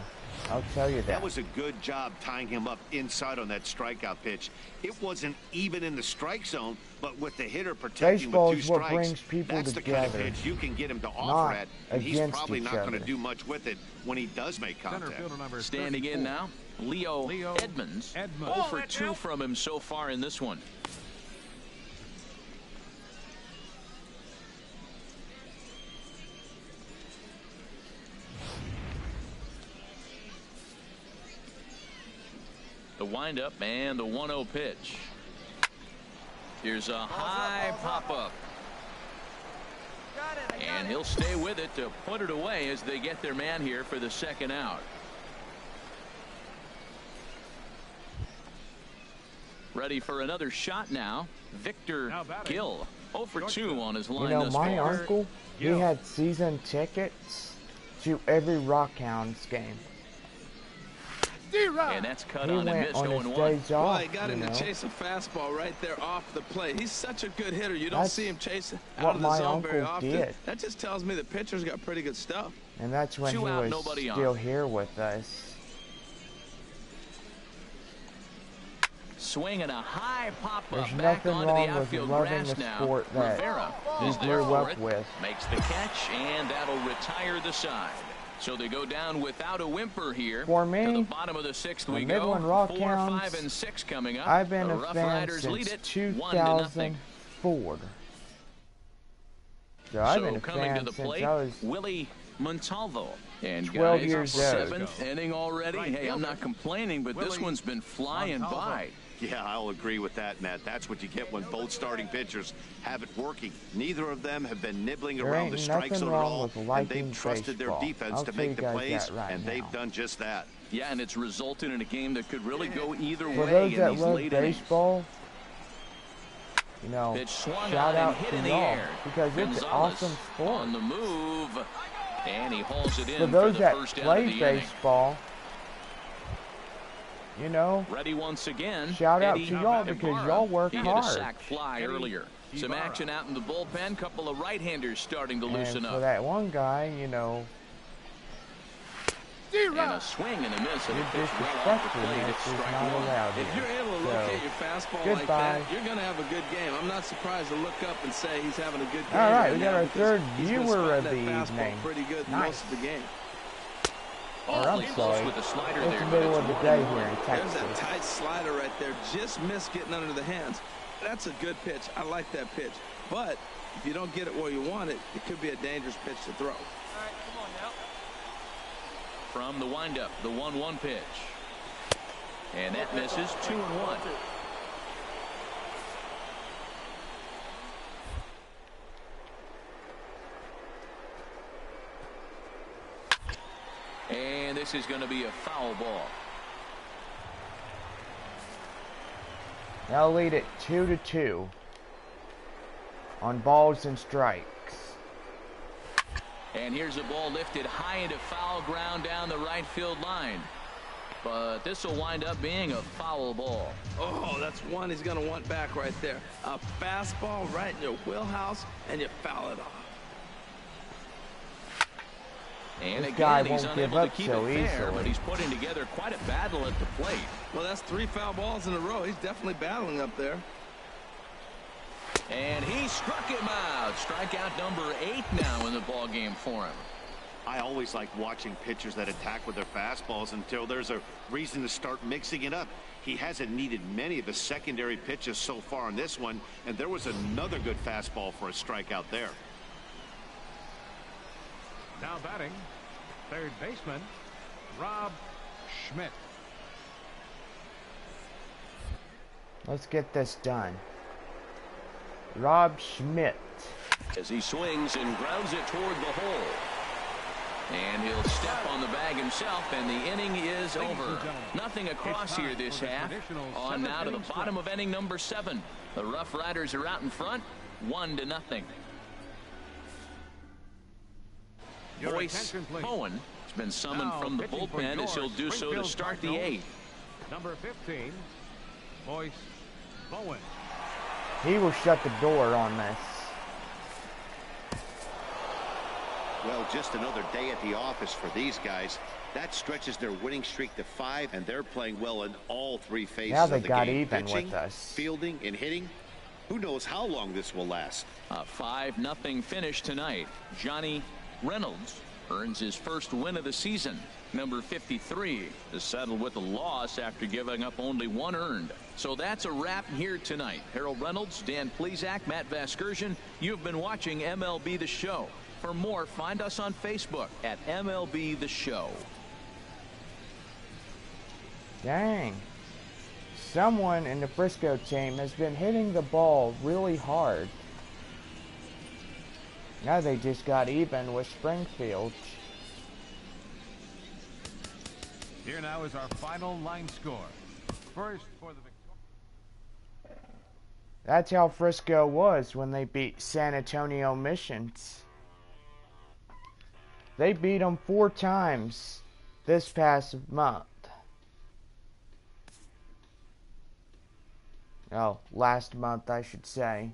I'll tell you that. That was a good job tying him up inside on that strikeout pitch. It wasn't even in the strike zone, but with the hitter protecting Baseball with 2 is what strikes, brings people that's the kind of together, pitch you can get him to not offer at, and he's against probably each not going to other. do much with it when he does make contact. Standing in now, Leo Edmonds. 0 for 2 from him so far in this one. The windup and the 1-0 pitch. Here's a high pop-up. And he'll stay with it to put it away as they get their man here for the second out. Ready for another shot now. Victor Gill. 0 for 2 on his line thus my far. uncle, he had season tickets to every Rockhounds game. And that's cut He on and went missed. on his 0-1. days Well, off, he got him to chase a fastball right there off the plate. He's such a good hitter. You don't That's see him chasing what out of the my zone very uncle often. did. That just tells me the pitcher's got pretty good stuff. And that's when 2 he out, was nobody on. still here with us. Swing and a high pop-up There's back nothing onto the wrong with outfield loving grass the now. sport that Rivera we is there grew for up it. with. Makes the catch, and that'll retire the side. So they go down without a whimper here. For me, to the bottom of the 6th we the go. Midland 4, Rockhounds, 5, and 6 coming up. I've been the a Rough fan Riders lead since it 2004. 1-0. So I've So been a coming fan to the since plate, I was Willie Montalvo. And 12 guys, years old. 7th inning already. Hey, I'm not complaining, but this one's been flying by. Yeah, I'll agree with that, Matt. That's what you get when both starting pitchers have it working. Neither of them have been nibbling There around ain't the strike nothing zone at wrong all, with and liking they've trusted baseball. their defense I'll to tell you make the guys plays, that right and now. they've done just that. Yeah, and it's resulted in a game that could really go either For way those in that these love late innings. baseball, you know, Pitch swung shout on out and hit to in the y'all air. because it's an Gonzalez awesome sport. on the move, and he hauls it in For those the that first out of play the inning. baseball, you know, Ready once again. shout out Eddie to y'all because y'all work He hit a hard. sac fly earlier. Some action out in the bullpen. Couple of right-handers starting to loosen And for up. that one guy, you know, And a swing and a miss. And you're a pitch well off the disrespectful. plate. This It's is strike not one. allowed If here. you're able to So, locate your fastball like goodbye. that, you're going to have a good game. I'm not surprised to look up and say he's having a good game. All right, we got now our because third he's been viewer of spotting the that fastball evening. pretty good Nice. most of the game. Or I'm Awfully close sorry, with the slider it's there, the but middle it's of the 1-1. day here in There's that Texas. tight slider right there. Just missed getting under the hands. That's a good pitch. I like that pitch. But if you don't get it where you want it, it could be a dangerous pitch to throw. From the windup, the 1-1 pitch. And that misses. 2-1. And this is going to be a foul ball. They'll lead it 2-2 on balls and strikes. And here's a ball lifted high into foul ground down the right field line. But this will wind up being a foul ball. Oh, that's one he's going to want back right there. A fastball right in your wheelhouse, and you foul it off. And This guy again, he's won't give unable to up keep so it fair, easily. but he's putting together quite a battle at the plate. Well, that's 3 foul balls in a row. He's definitely battling up there. And he struck him out. Strikeout number 8 now in the ball game for him. I always like watching pitchers that attack with their fastballs until there's a reason to start mixing it up. He hasn't needed many of his secondary pitches so far in this one, and there was another good fastball for a strikeout there. Now batting, third baseman, Rob Schmidt. Let's get this done. Rob Schmidt. As he swings and grounds it toward the hole. And he'll step on the bag himself, and the inning is over. Nothing across here this half. On now to the bottom of inning number 7. The Rough Riders are out in front, 1-0. Boyce Bowen has been summoned from the bullpen as he'll do so to start the 8th. Number 15, Boyce Bowen. He will shut the door on this. Well, just another day at the office for these guys. That stretches their winning streak to 5, and they're playing well in all 3 phases Now they of the got game. even Pitching, with us. fielding, and hitting. Who knows how long this will last? A 5-0 finish tonight. Johnny Reynolds earns his first win of the season. Number 53 is settled with a loss after giving up only 1 earned. So that's a wrap here tonight. Harold Reynolds, Dan Plesac, Matt Vasgersian. You've been watching MLB The Show. For more, find us on Facebook at MLB The Show. Dang. Someone in the Frisco team has been hitting the ball really hard. Now they just got even with Springfield. Here now is our final line score. First for the That's how Frisco was when they beat San Antonio Missions. They beat them 4 times this past month. Oh, last month I should say.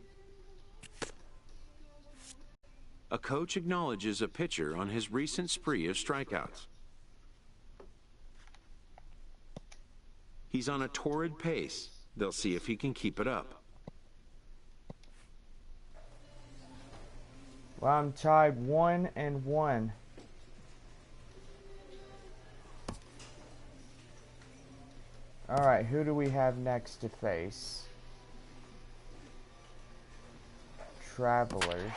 A coach acknowledges a pitcher on his recent spree of strikeouts. He's on a torrid pace. They'll see if he can keep it up. Well, I'm tied 1-1. Alright, who do we have next to face? Travelers.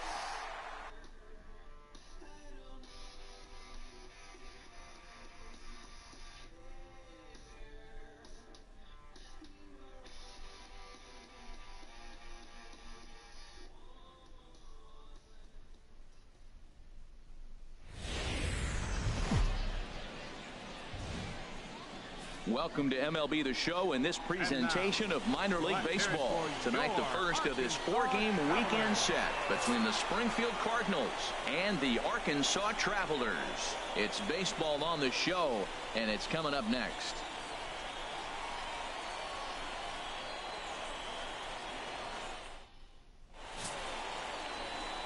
Welcome to MLB The Show and this presentation of minor league baseball. Tonight, the first of this 4-game weekend set between the Springfield Cardinals and the Arkansas Travelers. It's baseball on the show, and it's coming up next.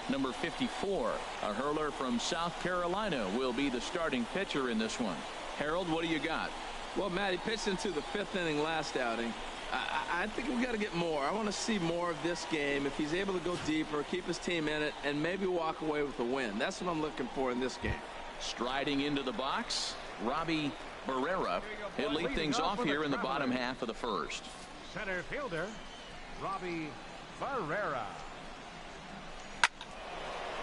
Number 54, a hurler from South Carolina, will be the starting pitcher in this one. Harold, what do you got? Well, Matt, he pitched into the 5th inning last outing. I think we got to get more. I want to see more of this game. If he's able to go deeper, keep his team in it, and maybe walk away with a win. That's what I'm looking for in this game. Striding into the box, Robbie Barrera. He'll lead things off here in the bottom half of the first. center fielder, Robbie Barrera.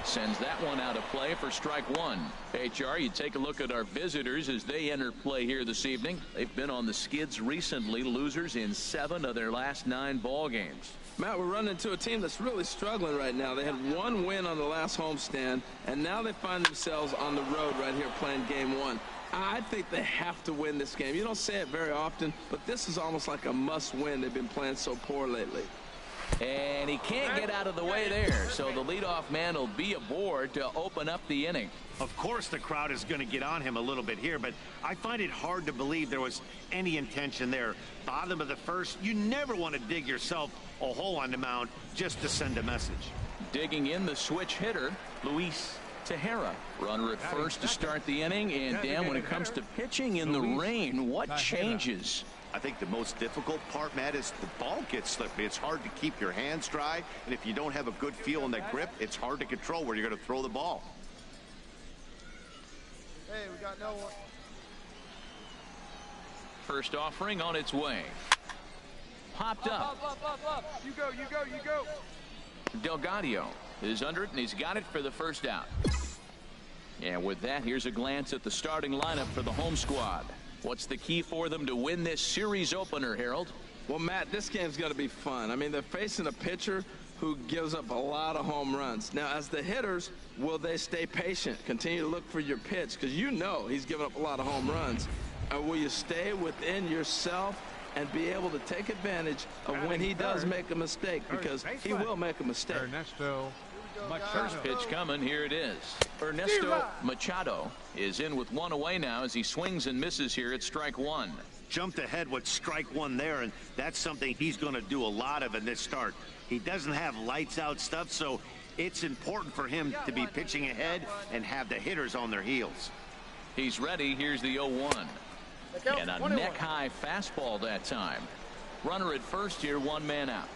Sends that one out of play for strike 1. HR, you take a look at our visitors as they enter play here this evening. They've been on the skids recently, losers in 7 of their last 9 ball games. Matt, we're running into a team that's really struggling right now. They had 1 win on the last homestand, and now they find themselves on the road right here playing game 1. I think they have to win this game. You don't say it very often, but this is almost like a must-win. They've been playing so poor lately. And he can't get out of the way there, so the leadoff man will be aboard to open up the inning. Of course the crowd is going to get on him a little bit here, but I find it hard to believe there was any intention there. Bottom of the first, you never want to dig yourself a hole on the mound just to send a message. Digging in the switch hitter, Luis Tejera, runner at first to start the inning. And Dan, when it comes to pitching in the rain, what changes? I think the most difficult part, Matt, is the ball gets slippery. It's hard to keep your hands dry, and if you don't have a good feel in that grip, it's hard to control where you're going to throw the ball. Hey, we got no one. First offering on its way. Popped up. Up. You go, you go, you go. Delgado is under it, and he's got it for the first out. And with that, here's a glance at the starting lineup for the home squad. What's the key for them to win this series opener, Harold? Well, Matt, this game's going to be fun. I mean, they're facing a pitcher who gives up a lot of home runs. Now, as the hitters, will they stay patient, continue to look for your pitch? Because you know he's giving up a lot of home runs. Or will you stay within yourself and be able to take advantage of when he does make a mistake? Because he will make a mistake. Ernesto Machado. First pitch coming. Here it is. Ernesto Machado is in with one away now as he swings and misses here at strike one. Jumped ahead with strike one there, and that's something he's going to do a lot of in this start. He doesn't have lights out stuff, so it's important for him to be pitching ahead and have the hitters on their heels. He's ready. Here's the 0-1. And a neck-high fastball that time. Runner at first here, one man out.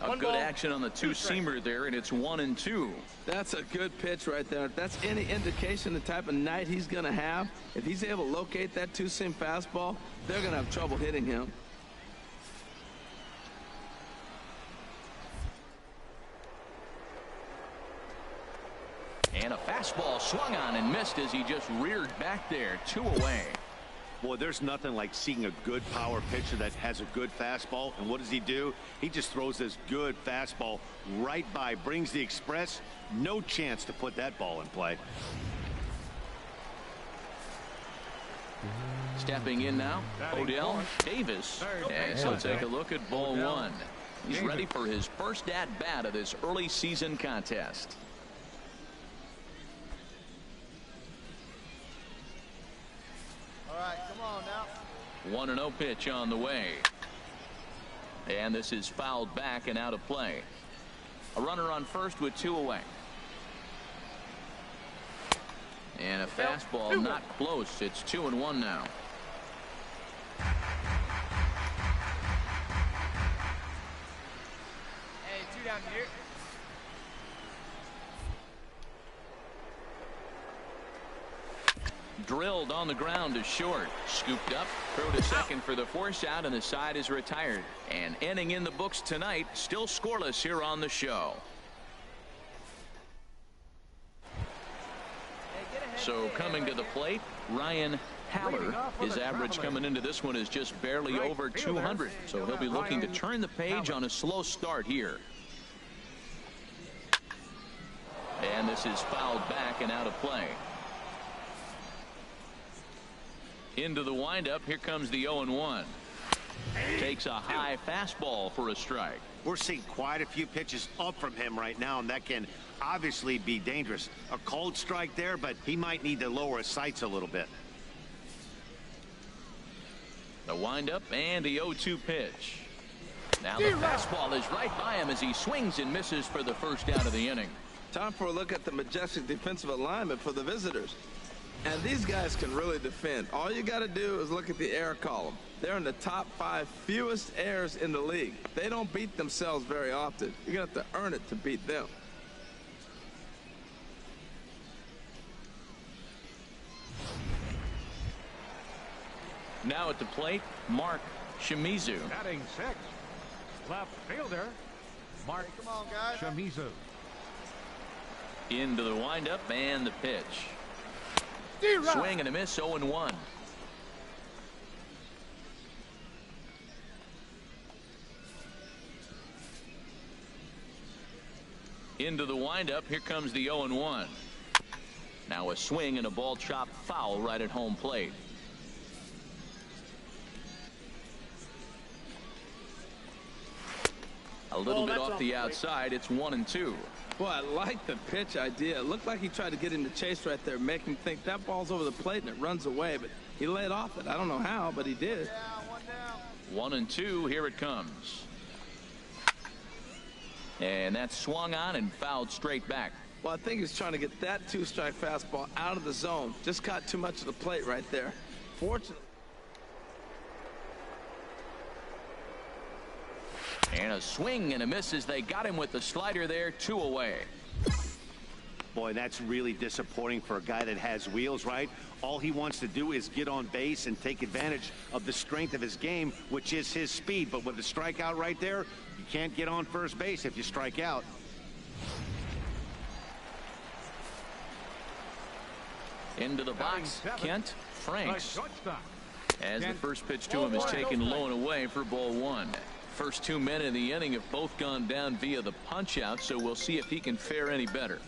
A good action on the two-seamer there, and it's 1-2. That's a good pitch right there. If that's any indication the type of night he's going to have, if he's able to locate that two-seam fastball, they're going to have trouble hitting him. And a fastball swung on and missed as he just reared back there. 2 away. Boy, there's nothing like seeing a good power pitcher that has a good fastball. And what does he do? He just throws this good fastball right by, brings the express. No chance to put that ball in play. Stepping in now, Odell Davis. As he'll take a look at ball one. He's ready for his first at-bat of this early season contest. All right, come on now. 1-0 pitch on the way. And this is fouled back and out of play. A runner on first with 2 away. And a fastball not close. It's 2-1 now. Hey, 2 down here. Drilled on the ground to short. Scooped up. Throw to second for the force out, and the side is retired. And inning in the books tonight. Still scoreless here on the show. So coming to the plate, Ryan Haller. His average coming into this one is just barely over 200. So he'll be looking to turn the page on a slow start here. And this is fouled back and out of play. Into the windup. Here comes the 0-1. Takes a high fastball for a strike. We're seeing quite a few pitches up from him right now, and that can obviously be dangerous. A cold strike there, but he might need to lower his sights a little bit. The windup and the 0-2 pitch. Now the fastball is right by him as he swings and misses for the first out of the inning. Time for a look at the majestic defensive alignment for the visitors. And these guys can really defend. All you got to do is look at the error column. They're in the top 5 fewest errors in the league. They don't beat themselves very often. You're going to have to earn it to beat them. Now at the plate, Mark Shimizu. Batting 6, left fielder Mark Shimizu. Into the windup and the pitch. Swing and a miss. 0-1. Into the windup. Here comes the 0-1. Now a swing and a ball chopped foul right at home plate. A little bit off the outside. It's 1-2. Boy, I like the pitch idea. It looked like he tried to get him to chase right there, make him think that ball's over the plate and it runs away, but he laid off it. I don't know how, but he did. 1-2. Here it comes. And that's swung on and fouled straight back. Well, I think he's trying to get that two-strike fastball out of the zone. Just caught too much of the plate right there. Fortunately. And a swing and a miss as they got him with the slider there, 2 away. Boy, that's really disappointing for a guy that has wheels, right? All he wants to do is get on base and take advantage of the strength of his game, which is his speed. But with the strikeout right there, you can't get on first base if you strike out. Into the box, Kent Franks. As the first pitch to him is taken low and away for ball 1. First 2 men in the inning have both gone down via the punch out, so we'll see if he can fare any better.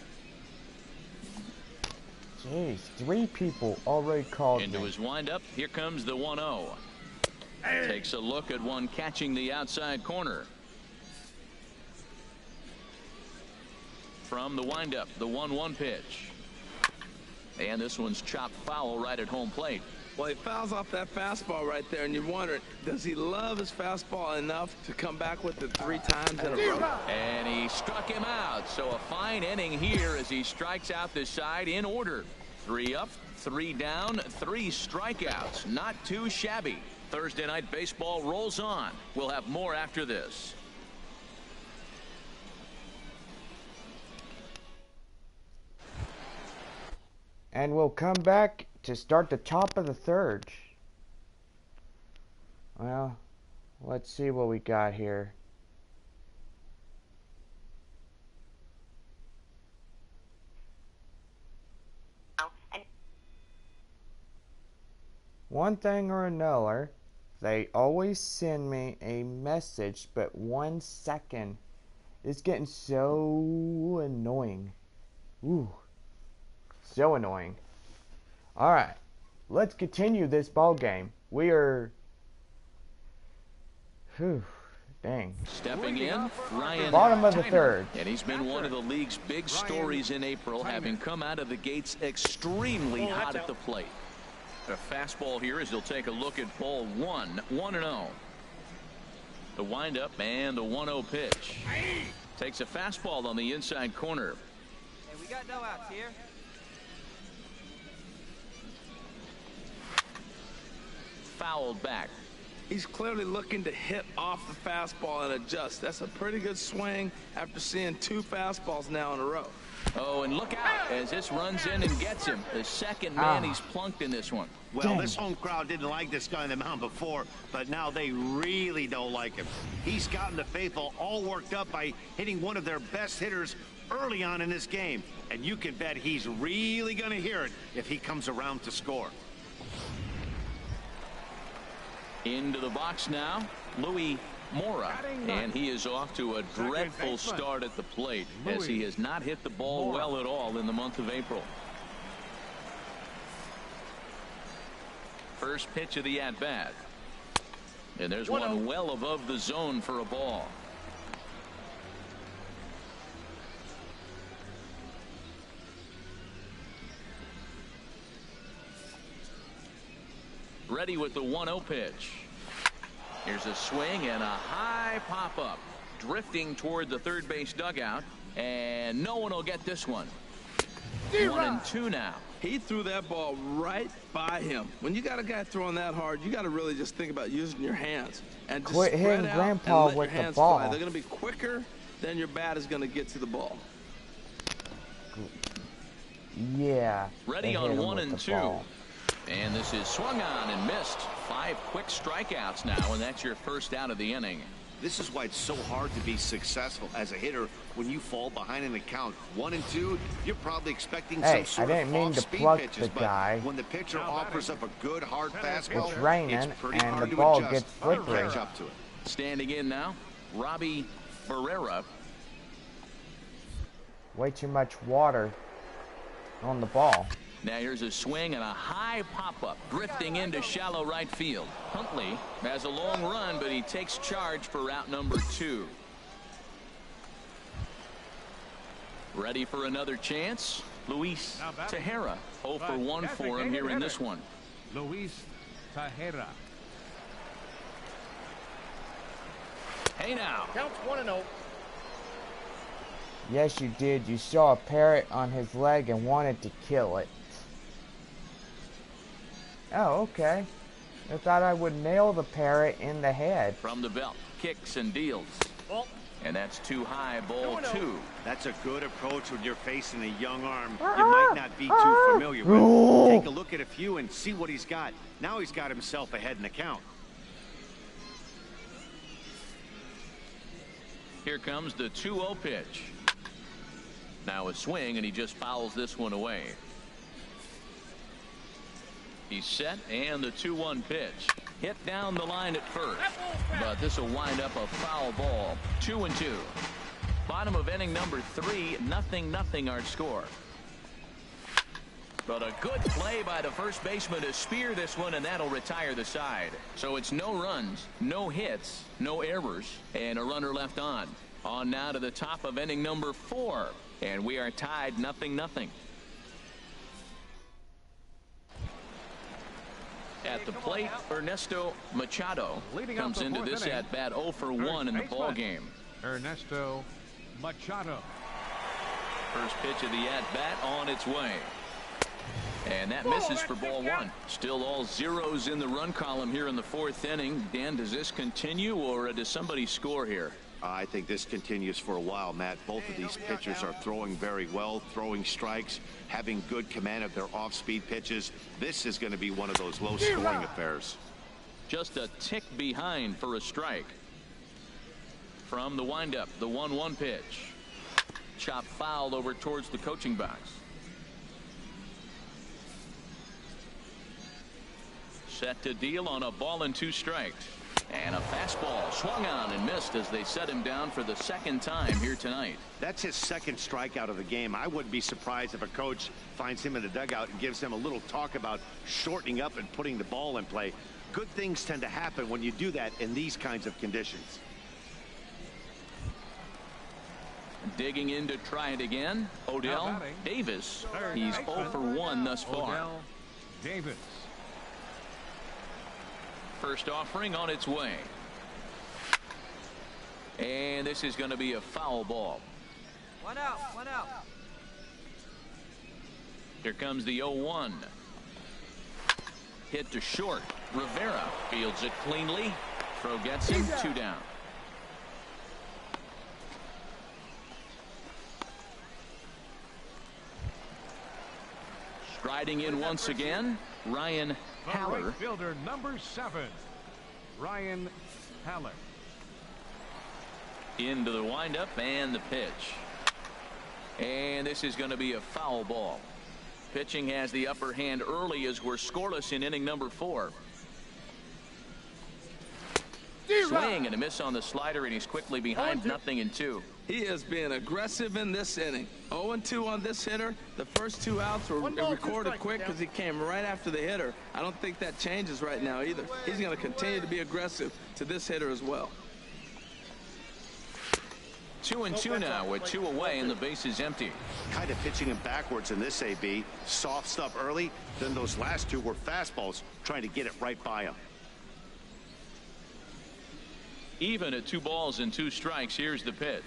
Jeez, 3 people already called Into me. his windup, here comes the 1-0. Takes a look at one catching the outside corner. From the windup, the 1-1 pitch. And this one's chopped foul right at home plate. Well, he fouls off that fastball right there, and you're wondering, does he love his fastball enough to come back with it 3 times in a row? And he struck him out. So a fine inning here as he strikes out this side in order. 3 up, 3 down, 3 strikeouts. Not too shabby. Thursday night baseball rolls on. We'll have more after this. And we'll come back to start the top of the 3rd. Well, let's see what we got here. One thing or another, they always send me a message, but 1 second. It's getting so annoying. Ooh. So annoying. Alright, let's continue this ball game. We are... Whew, dang. Stepping in, Ryan Bottom of the Tyner. 3rd. And he's been one of the league's big stories in April, having come out of the gates extremely hot at the plate. A fastball here as he'll take a look at ball 1, 1-0. The windup and the 1-0 pitch. Takes a fastball on the inside corner. Hey, we got no outs here. Fouled back. He's clearly looking to hit off the fastball and adjust. That's a pretty good swing after seeing 2 fastballs now in a row. Oh, and look out as this runs in and gets him. The second man he's plunked in this one. Well, this home crowd didn't like this guy on the mound before, but now they really don't like him. He's gotten the faithful all worked up by hitting one of their best hitters early on in this game. And you can bet he's really going to hear it if he comes around to score. Into the box now, Louis Mora, and he is off to a dreadful start at the plate as he has not hit the ball well at all in the month of April. First pitch of the at-bat, and there's one well above the zone for a ball. Ready with the 1-0 pitch. Here's a swing and a high pop-up. Drifting toward the third base dugout. And no one will get this one. 1-2 now. He threw that ball right by him. When you got a guy throwing that hard, you got to really just think about using your hands. And just quit hitting Grandpa with the ball. They're going to be quicker than your bat is going to get to the ball. Yeah. Ready on 1-2. And this is swung on and missed. 5 quick strikeouts now, and that's your first out of the inning. This is why it's so hard to be successful as a hitter when you fall behind in the count. 1-2, you're probably expecting some sort of off-speed pitches, but when the pitcher offers up a good hard fastball, it's raining it's pretty and hard the to ball adjust gets slippery. and catch up to it. Standing in now, Robbie Ferreira. Way too much water on the ball. Now here's a swing and a high pop-up, drifting into shallow right field. Huntley has a long run, but he takes charge for route number 2. Ready for another chance? Luis Tejera, 0 for 1 for him here in this one. Luis Tejera. Hey now. Counts 1-0. Yes, you did. You saw a parrot on his leg and wanted to kill it. Oh, okay. I thought I would nail the parrot in the head. From the belt, kicks and deals. And that's too high, ball 2. That's a good approach when you're facing a young arm you might not be too familiar with. Take a look at a few and see what he's got. Now he's got himself ahead in the count. Here comes the 2-0 pitch. Now a swing, and he just fouls this one away. He's set, and the 2-1 pitch. Hit down the line at first, but this will wind up a foul ball. 2-2. Bottom of inning number 3, 0-0 our score. But a good play by the first baseman to spear this one, and that'll retire the side. So it's no runs, no hits, no errors, and a runner left on. On now to the top of inning number 4, and we are tied 0-0. At the plate, Ernesto Machado comes into this at bat 0 for 1 in the ball game. Ernesto Machado. First pitch of the at bat on its way. And that misses for ball 1. Still all zeros in the run column here in the 4th inning. Dan, does this continue, or does somebody score here? I think this continues for a while, Matt. Both of these pitchers are throwing very well, throwing strikes, having good command of their off-speed pitches. This is going to be one of those low-scoring affairs. Just a tick behind for a strike. From the windup, the 1-1 pitch. Chop fouled over towards the coaching box. Set to deal on a ball and 2 strikes. And a fastball swung on and missed as they set him down for the 2nd time here tonight. That's his 2nd strikeout of the game. I wouldn't be surprised if a coach finds him in the dugout and gives him a little talk about shortening up and putting the ball in play. Good things tend to happen when you do that in these kinds of conditions. Digging in to try it again, Odell Davis. He's 0 for 1 thus far. Odell Davis. First offering on its way. And this is going to be a foul ball. 1 out, 1 out. Here comes the 0-1. Hit to short. Rivera fields it cleanly. Throw gets him 2 down. Striding in once again, Ryan Haller. Right fielder number 7, Ryan Haller. Into the windup and the pitch. And this is going to be a foul ball. Pitching has the upper hand early as we're scoreless in inning number 4. Swing and a miss on the slider, and he's quickly behind 0-2. He is being aggressive in this inning. 0-2 on this hitter. The first 2 outs were recorded quick because he came right after the hitter. I don't think that changes right now either. He's going to continue to be aggressive to this hitter as well. 2-2 now with 2 away and the base is empty. Kind of pitching him backwards in this AB. Soft stuff early, then those last 2 were fastballs, trying to get it right by him. Even at 2 balls and 2 strikes. Here's the pitch,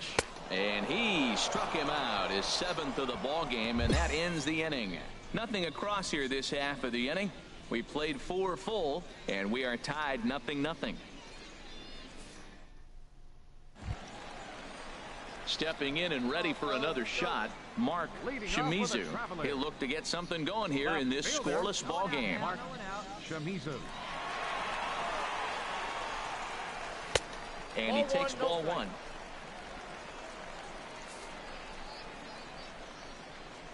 and he struck him out, his 7th of the ball game, and that ends the inning. Nothing across here this half of the inning. We played 4 full, and we are tied 0-0. Stepping in and ready for another shot, Mark Shimizu. He'll look to get something going here in this scoreless ball game. Mark Shimizu. And he takes ball 1.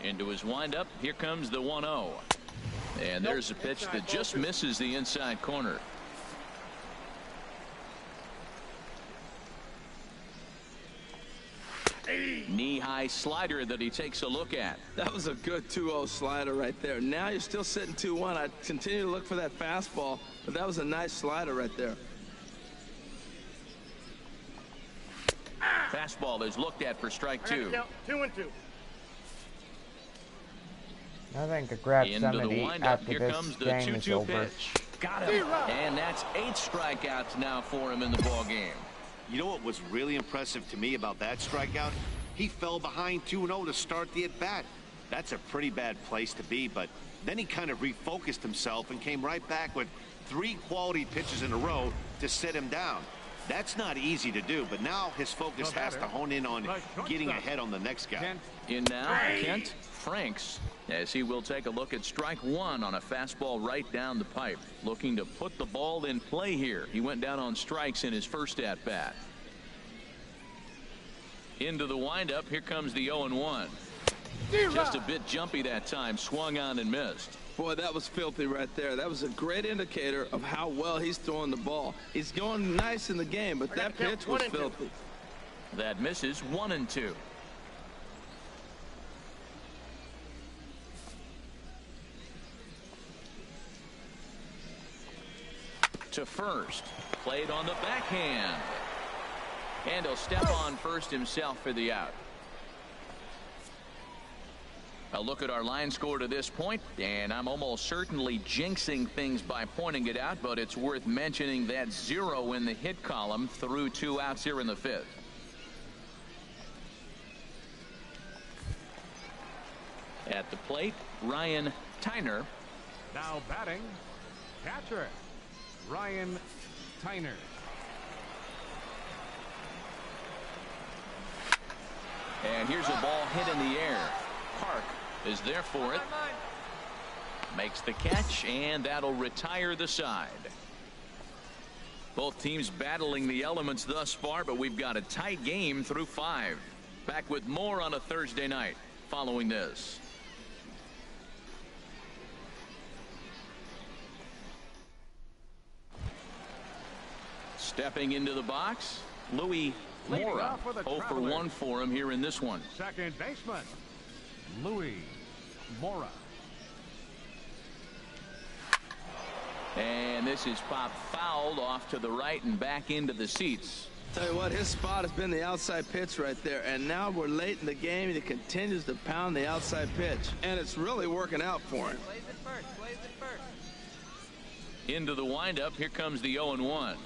Into his windup. Here comes the 1-0. And there's a pitch that just misses the inside corner. Knee-high slider that he takes a look at. That was a good 2-0 slider right there. Now you're still sitting 2-1. I'd continue to look for that fastball, but that was a nice slider right there. Fastball is looked at for strike 2. 2-2. I think I grab Into some the of the windup. after Here this comes the game is 2-2 over. pitch. Got him. And that's 8 strikeouts now for him in the ball game. You know what was really impressive to me about that strikeout? He fell behind 2-0 to start the at-bat. That's a pretty bad place to be, but then he kind of refocused himself and came right back with 3 quality pitches in a row to sit him down. That's not easy to do, but now his focus has to hone in on getting ahead on the next guy. In now, Kent Franks, as he will take a look at strike 1 on a fastball right down the pipe. Looking to put the ball in play here. He went down on strikes in his first at-bat. Into the windup, here comes the 0-1. Just a bit jumpy that time, swung on and missed. Boy, that was filthy right there. That was a great indicator of how well he's throwing the ball. He's going nice in the game, but that pitch was filthy. That misses 1-2. To first, played on the backhand. And he'll step on first himself for the out. A look at our line score to this point, and I'm almost certainly jinxing things by pointing it out, but it's worth mentioning that 0 in the hit column through 2 outs here in the 5th. At the plate, Ryan Tyner. Now batting, catcher, Ryan Tyner. And here's a ball hit in the air. Park is there for it. Makes the catch, and that'll retire the side. Both teams battling the elements thus far, but we've got a tight game through 5. Back with more on a Thursday night following this. Stepping into the box, Louis Mora. 0 for 1 for him here in this one. Second baseman, Louis Mora. And this is popped fouled off to the right and back into the seats. Tell you what, his spot has been the outside pitch right there, and now we're late in the game and he continues to pound the outside pitch, and it's really working out for him. Blaze it first, blaze it first. Into the windup, here comes the 0-1.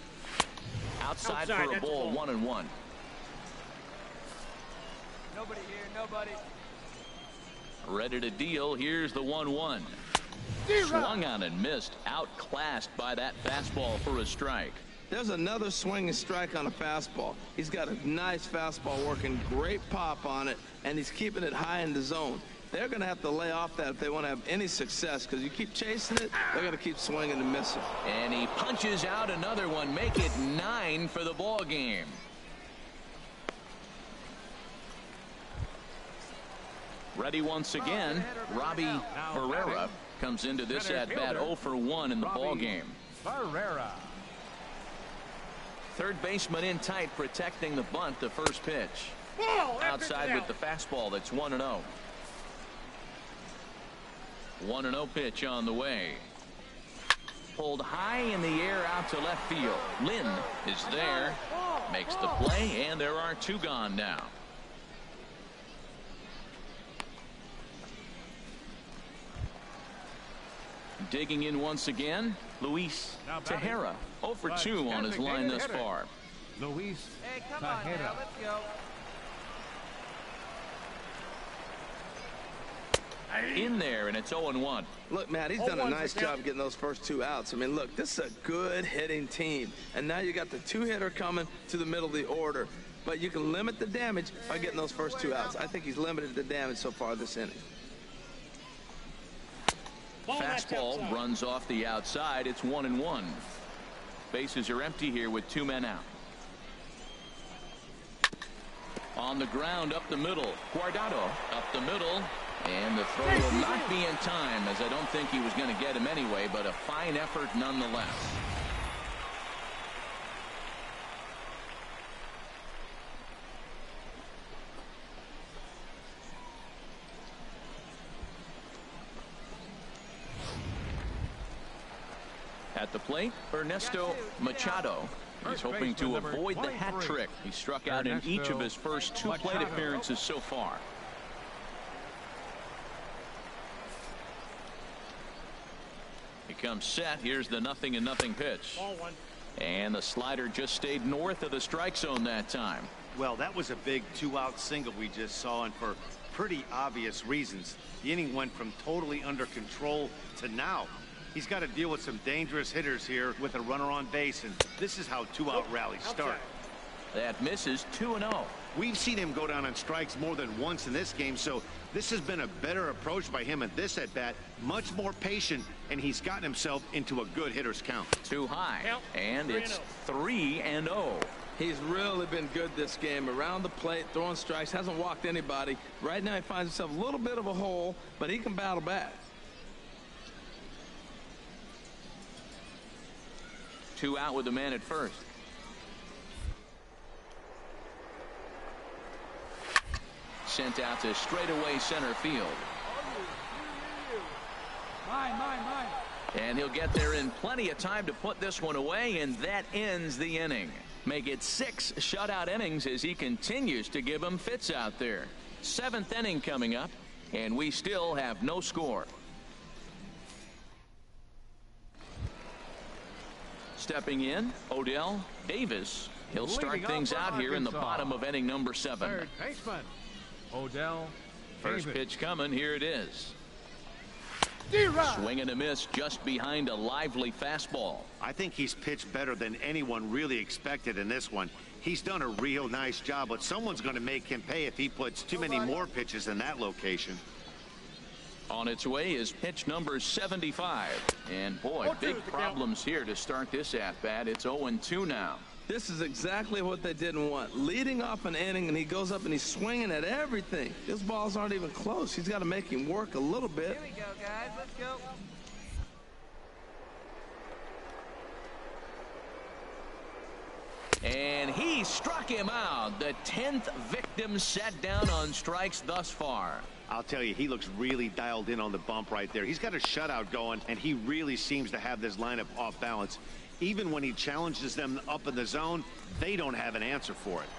Outside for a ball, 1-1. Nobody here, nobody. Ready to deal. Here's the 1-1. Swung on and missed. Outclassed by that fastball for a strike. There's another swinging strike on a fastball. He's got a nice fastball working, great pop on it, and he's keeping it high in the zone. They're going to have to lay off that if they want to have any success, because you keep chasing it, they're going to keep swinging and missing. And he punches out another one. Make it 9 for the ball game. Ready once again, Robbie Ferreira comes into this at bat 0 for 1 in the ball game. Ferreira. Third baseman in tight, protecting the bunt to first pitch. Outside with the fastball. That's 1-0. 1-0 pitch on the way. Pulled high in the air out to left field. Lynn is there, makes the play, and there are 2 gone now. Digging in once again, Luis Tejera. 0 for 2 on his line thus far. Luis Hey, come on Tejera. now, let's go. In there, and it's 0-1. Look, Matt, he's done a nice job getting those first 2 outs. I mean, look, this is a good hitting team. And now you got the 2-hitter coming to the middle of the order. But you can limit the damage by getting those first 2 outs. I think he's limited the damage so far this inning. Fastball runs off the outside. It's 1-1. Bases are empty here with 2 men out. On the ground up the middle. Guardado up the middle. And the throw will not be in time, as I don't think he was going to get him anyway, but a fine effort nonetheless. At the plate, Ernesto Machado. He's hoping to avoid the hat trick. He struck out in each of his first 2 plate appearances so far. He comes set. Here's the 0-0 pitch. And the slider just stayed north of the strike zone that time. Well, that was a big 2-out single we just saw, and for pretty obvious reasons. The inning went from totally under control to now. He's got to deal with some dangerous hitters here with a runner on base, and this is how 2-out rallies start. That misses 2-0. We've seen him go down on strikes more than once in this game, so this has been a better approach by him at this at-bat, much more patient, and he's gotten himself into a good hitter's count. Too high, and it's 3-0. He's really been good this game. Around the plate, throwing strikes, hasn't walked anybody. Right now he finds himself a little bit of a hole, but he can battle back. 2 out with the man at first. Sent out to straightaway center field. Mine. And he'll get there in plenty of time to put this one away, and that ends the inning. Make it 6 shutout innings as he continues to give them fits out there. 7th inning coming up, and we still have no score. Stepping in, Odell Davis. He'll start things out here in the bottom of inning number 7. Third baseman, Odell First Davis. pitch coming. Here it is. Swing and a miss just behind a lively fastball. I think he's pitched better than anyone really expected in this one. He's done a real nice job, but someone's going to make him pay if he puts too many more pitches in that location. On its way is pitch number 75. And boy, big problems here to start this at-bat. It's 0-2 now. This is exactly what they didn't want. Leading off an inning, and he goes up and he's swinging at everything. His balls aren't even close. He's got to make him work a little bit. Here we go, guys. Let's go. And he struck him out. The 10th victim set down on strikes thus far. I'll tell you, he looks really dialed in on the bump right there. He's got a shutout going, and he really seems to have this lineup off balance. Even when he challenges them up in the zone, they don't have an answer for it.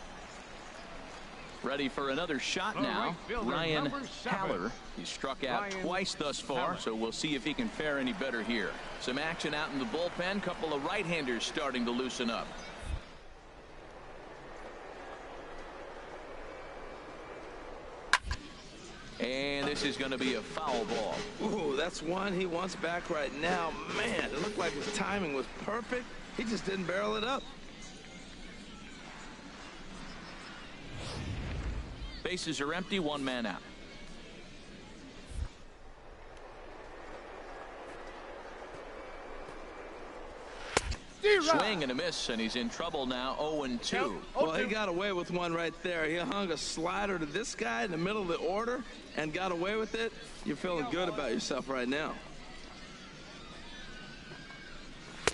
Ready for another shot The now. right fielder, Ryan number 7. Haller. He's struck out Ryan twice thus far, Haller. so we'll see if he can fare any better here. Some action out in the bullpen. Couple of right-handers starting to loosen up. And this is going to be a foul ball. Ooh, that's one he wants back right now. Man, it looked like his timing was perfect. He just didn't barrel it up. Bases are empty, 1 man out. Swing and a miss, and he's in trouble now. 0-2. Well, he got away with one right there. He hung a slider to this guy in the middle of the order and got away with it. You're feeling good about yourself right now.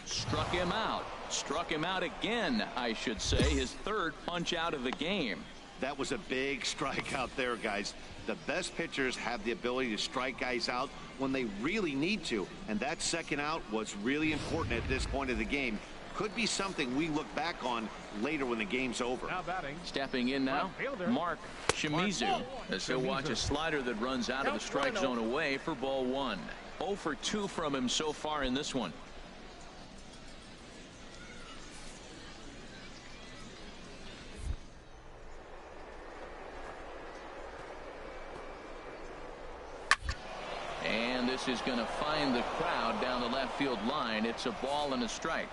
Struck him out. Struck him out again, I should say. His 3rd punch out of the game. That was a big strikeout there, guys. The best pitchers have the ability to strike guys out when they really need to, and that second out was really important at this point of the game. Could be something we look back on later when the game's over. Now batting. Stepping in now, Mark Shimizu, as he'll watch a slider that runs out of the strike zone away for ball 1. 0 for 2 from him so far in this one. And this is going to find the crowd down the left field line. It's a ball and a strike.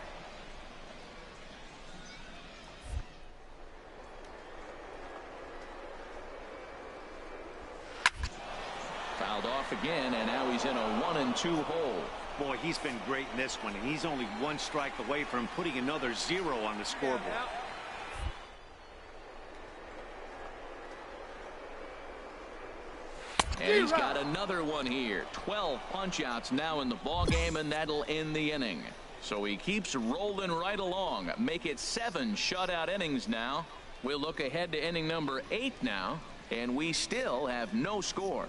Fouled off again, and now he's in a 1-2 hole. Boy, he's been great in this one, and he's only 1 strike away from putting another 0 on the scoreboard. And he's got another one here. 12 punch-outs now in the ball game, and that'll end the inning. So he keeps rolling right along. Make it 7 shutout innings now. We'll look ahead to inning number 8 now, and we still have no score.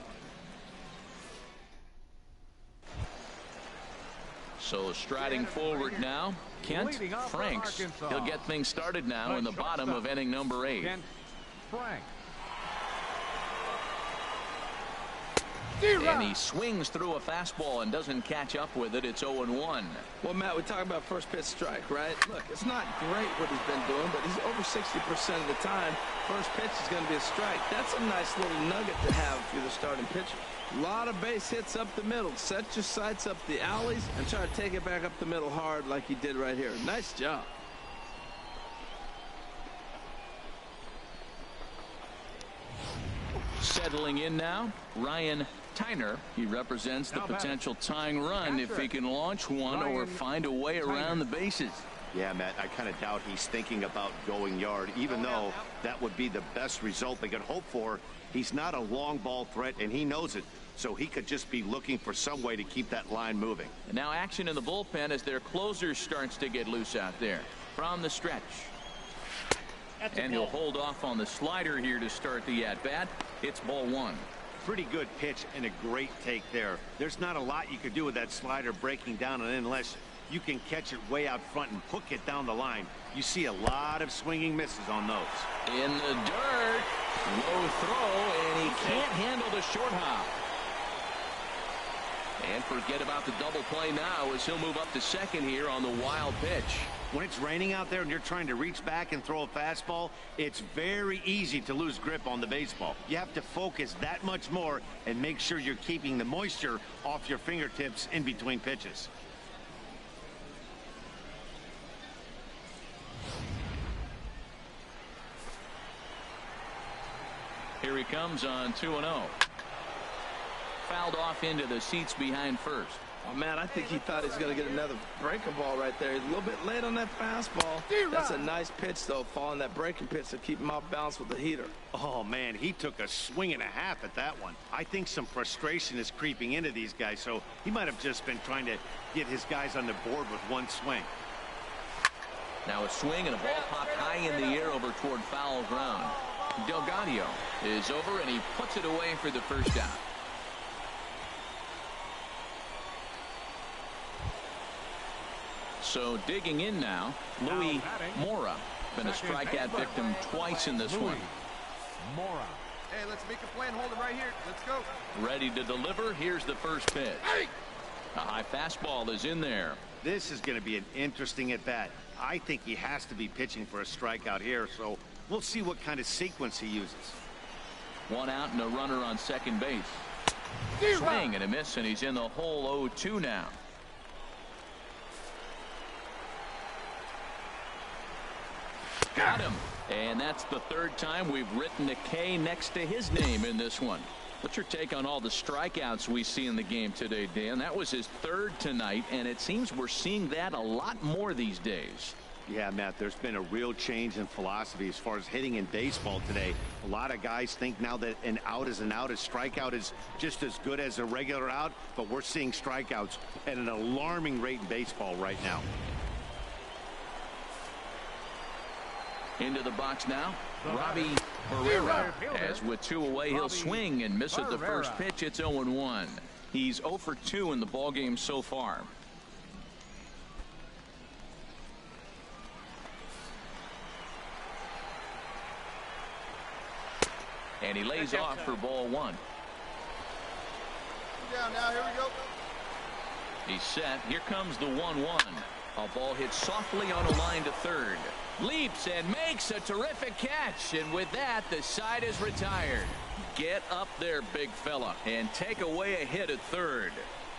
So striding forward now, Kent Franks. He'll get things started now in the bottom of inning number 8. Kent Frank. And he swings through a fastball and doesn't catch up with it. It's 0-1. Well, Matt, we talk about first pitch strike, right? Look, it's not great what he's been doing, but he's over 60% of the time. First pitch is going to be a strike. That's a nice little nugget to have if you're the starting pitcher. A lot of base hits up the middle. Set your sights up the alleys and try to take it back up the middle hard like he did right here. Nice job. Settling in now, Ryan Tyner. He represents the potential tying run if he can launch one or find a way around the bases. Yeah, Matt, I kind of doubt he's thinking about going yard, even though that would be the best result they could hope for. He's not a long ball threat, and he knows it, so he could just be looking for some way to keep that line moving. And now action in the bullpen as their closer starts to get loose out there from the stretch. And he'll hold off on the slider here to start the at-bat. It's ball one. Pretty good pitch and a great take there. There's not a lot you could do with that slider breaking down, and unless you can catch it way out front and hook it down the line, you see a lot of swinging misses on those. In the dirt, low throw, and he can't handle the short hop. And forget about the double play now as he'll move up to second here on the wild pitch. When it's raining out there and you're trying to reach back and throw a fastball, it's very easy to lose grip on the baseball. You have to focus that much more and make sure you're keeping the moisture off your fingertips in between pitches. Here he comes on 2-0. Fouled off into the seats behind first. Oh, man, I think he thought he was going to get another breaking ball right there. He's a little bit late on that fastball. That's a nice pitch, though, following that breaking pitch to keep him off balance with the heater. Oh, man, he took a swing and a half at that one. I think some frustration is creeping into these guys, so he might have just been trying to get his guys on the board with one swing. Now a swing and a ball popped high in the air over toward foul ground. Delgado is over, and he puts it away for the first out. So digging in now, Louis Mora. Been a strikeout victim twice in this one. Mora. Hey, let's make a play and hold it right here. Let's go. Ready to deliver. Here's the first pitch. A high fastball is in there. This is going to be an interesting at-bat. I think he has to be pitching for a strikeout here, so we'll see what kind of sequence he uses. One out and a runner on second base. Swing and a miss, and he's in the hole 0-2 now. Got him. And that's the third time we've written a K next to his name in this one. What's your take on all the strikeouts we see in the game today, Dan? That was his third tonight, and it seems we're seeing that a lot more these days. Yeah, Matt, there's been a real change in philosophy as far as hitting in baseball today. A lot of guys think now that an out is an out. A strikeout is just as good as a regular out, but we're seeing strikeouts at an alarming rate in baseball right now. Into the box now, Robbie Herrera. As with two away, he'll swing and miss at the first pitch. It's 0-1. He's 0 for 2 in the ballgame so far. And he lays off for ball one. Down now, here we go. He's set. Here comes the 1-1. A ball hit softly on a line to third. Leaps and makes a terrific catch. And with that, the side is retired. Get up there, big fella, and take away a hit at third.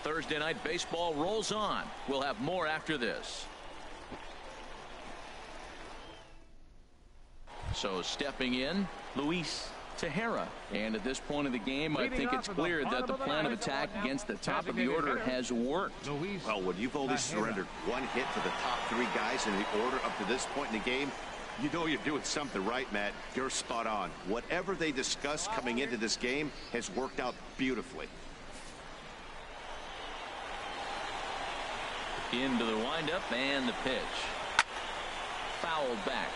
Thursday night baseball rolls on. We'll have more after this. So stepping in, Luis Tejera. And at this point of the game, I think it's clear that the plan of attack against the top of the order has worked. Well, when you've only surrendered one hit to the top three guys in the order up to this point in the game, you know you're doing something right, Matt. You're spot on. Whatever they discussed coming into this game has worked out beautifully. Into the windup and the pitch. Fouled back.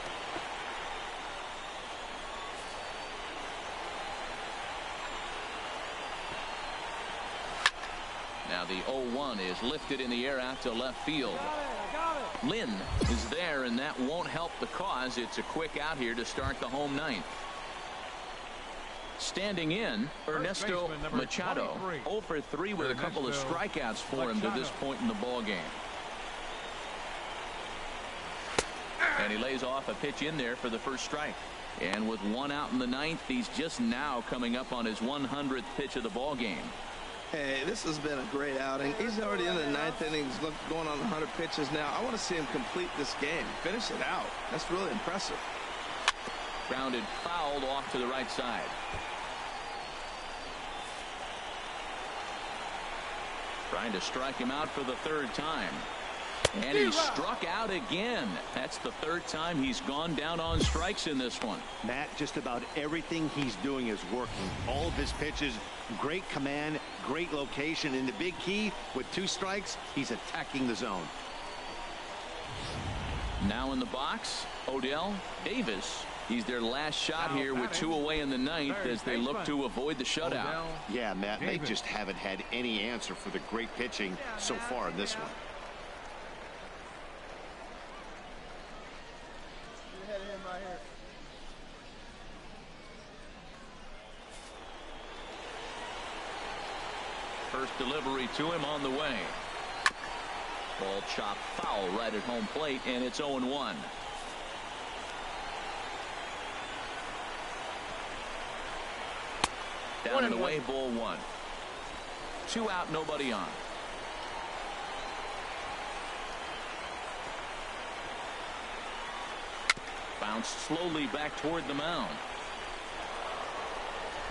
Now the 0-1 is lifted in the air out to left field. Lynn is there, and that won't help the cause. It's a quick out here to start the home ninth. Standing in, Ernesto Machado. 0 for 3 with a couple of strikeouts for him to this point in the ball game. And he lays off a pitch in there for the first strike. And with 1 out in the 9th, he's just now coming up on his 100th pitch of the ball game. Hey, this has been a great outing. He's already in the 9th inning. He's going on 100 pitches now. I want to see him complete this game. Finish it out. That's really impressive. Grounded fouled off to the right side. Trying to strike him out for the 3rd time. And he struck out again. That's the 3rd time he's gone down on strikes in this one. Matt, just about everything he's doing is working. All of his pitches, great command, great location. And the big key, with 2 strikes, he's attacking the zone. Now in the box, Odell Davis. He's their last shot here with 2 away in the 9th as they look to avoid the shutout. Yeah, Matt, they just haven't had any answer for the great pitching so far in this one. First delivery to him on the way. Ball chopped foul right at home plate, and it's 0-1. Down and away, ball 1. 2 out, nobody on. Bounced slowly back toward the mound.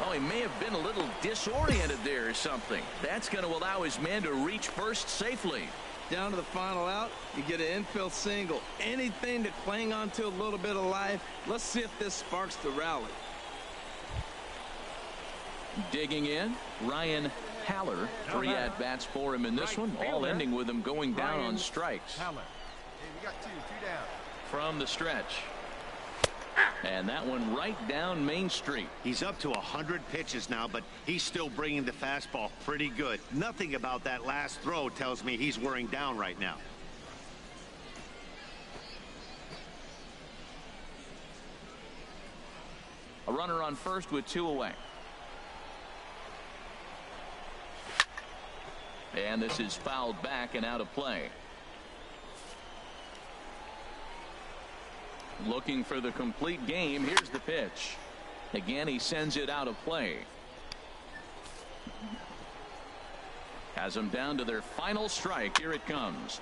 Oh, he may have been a little disoriented there or something. That's going to allow his man to reach first safely. Down to the final out, you get an infield single. Anything to cling on to a little bit of life. Let's see if this sparks the rally. Digging in, Ryan Haller. 3 at-bats for him in this one, all ending with him going down on strikes. Hey, we got 2 down. From the stretch. And that one right down Main Street. He's up to 100 pitches now, but he's still bringing the fastball pretty good. Nothing about that last throw tells me he's wearing down right now. A runner on first with 2 away. And this is fouled back and out of play. Looking for the complete game. Here's the pitch. Again, he sends it out of play. Has them down to their final strike. Here it comes.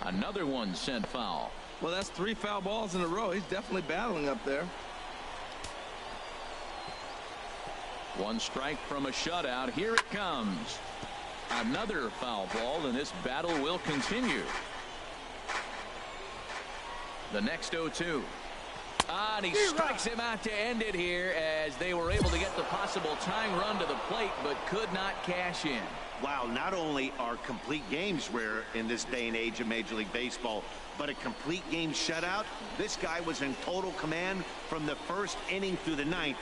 Another one sent foul. Well, that's 3 foul balls in a row. He's definitely battling up there. 1 strike from a shutout. Here it comes. Another foul ball, and this battle will continue. The next 0-2. And he strikes him out to end it here as they were able to get the possible tying run to the plate but could not cash in. Wow, not only are complete games rare in this day and age of Major League Baseball, but a complete game shutout. This guy was in total command from the 1st inning through the 9th.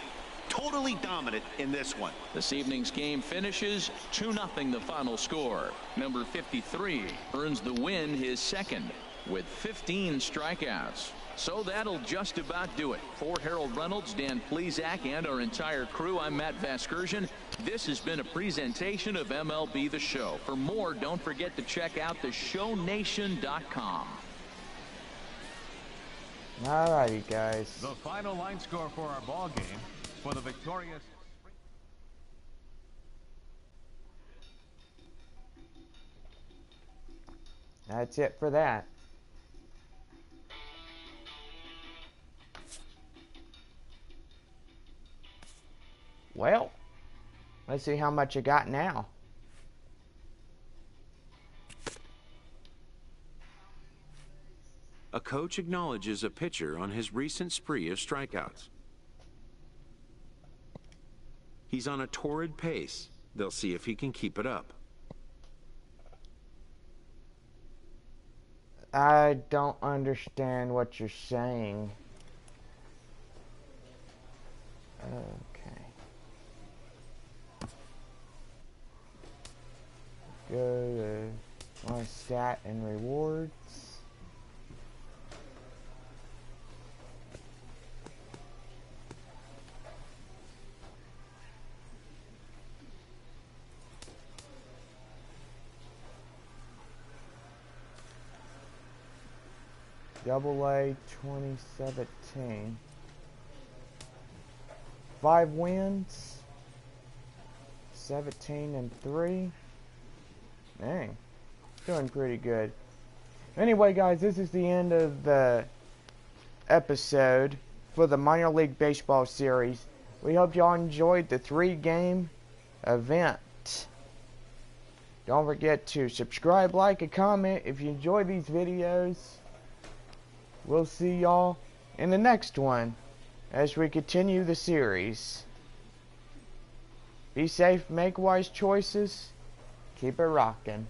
Totally dominant in this one. This evening's game finishes 2-0 the final score. Number 53 earns the win, his 2nd, with 15 strikeouts. So that'll just about do it. For Harold Reynolds, Dan Plesac, and our entire crew, I'm Matt Vasgersian. This has been a presentation of MLB The Show. For more, don't forget to check out theshownation.com. Alrighty, guys. The final line score for our ball game for the victorious. That's it for that. Well, let's see how much I got now. A coach acknowledges a pitcher on his recent spree of strikeouts. He's on a torrid pace. They'll see if he can keep it up. I don't understand what you're saying. Okay. Go to my stat and rewards. AA 2017. 5 wins, 17-3. Dang, doing pretty good. Anyway, guys, this is the end of the episode for the Minor League Baseball series. We hope y'all enjoyed the 3-game event. Don't forget to subscribe, like, and comment if you enjoy these videos. We'll see y'all in the next one as we continue the series. Be safe, make wise choices, keep it rockin'.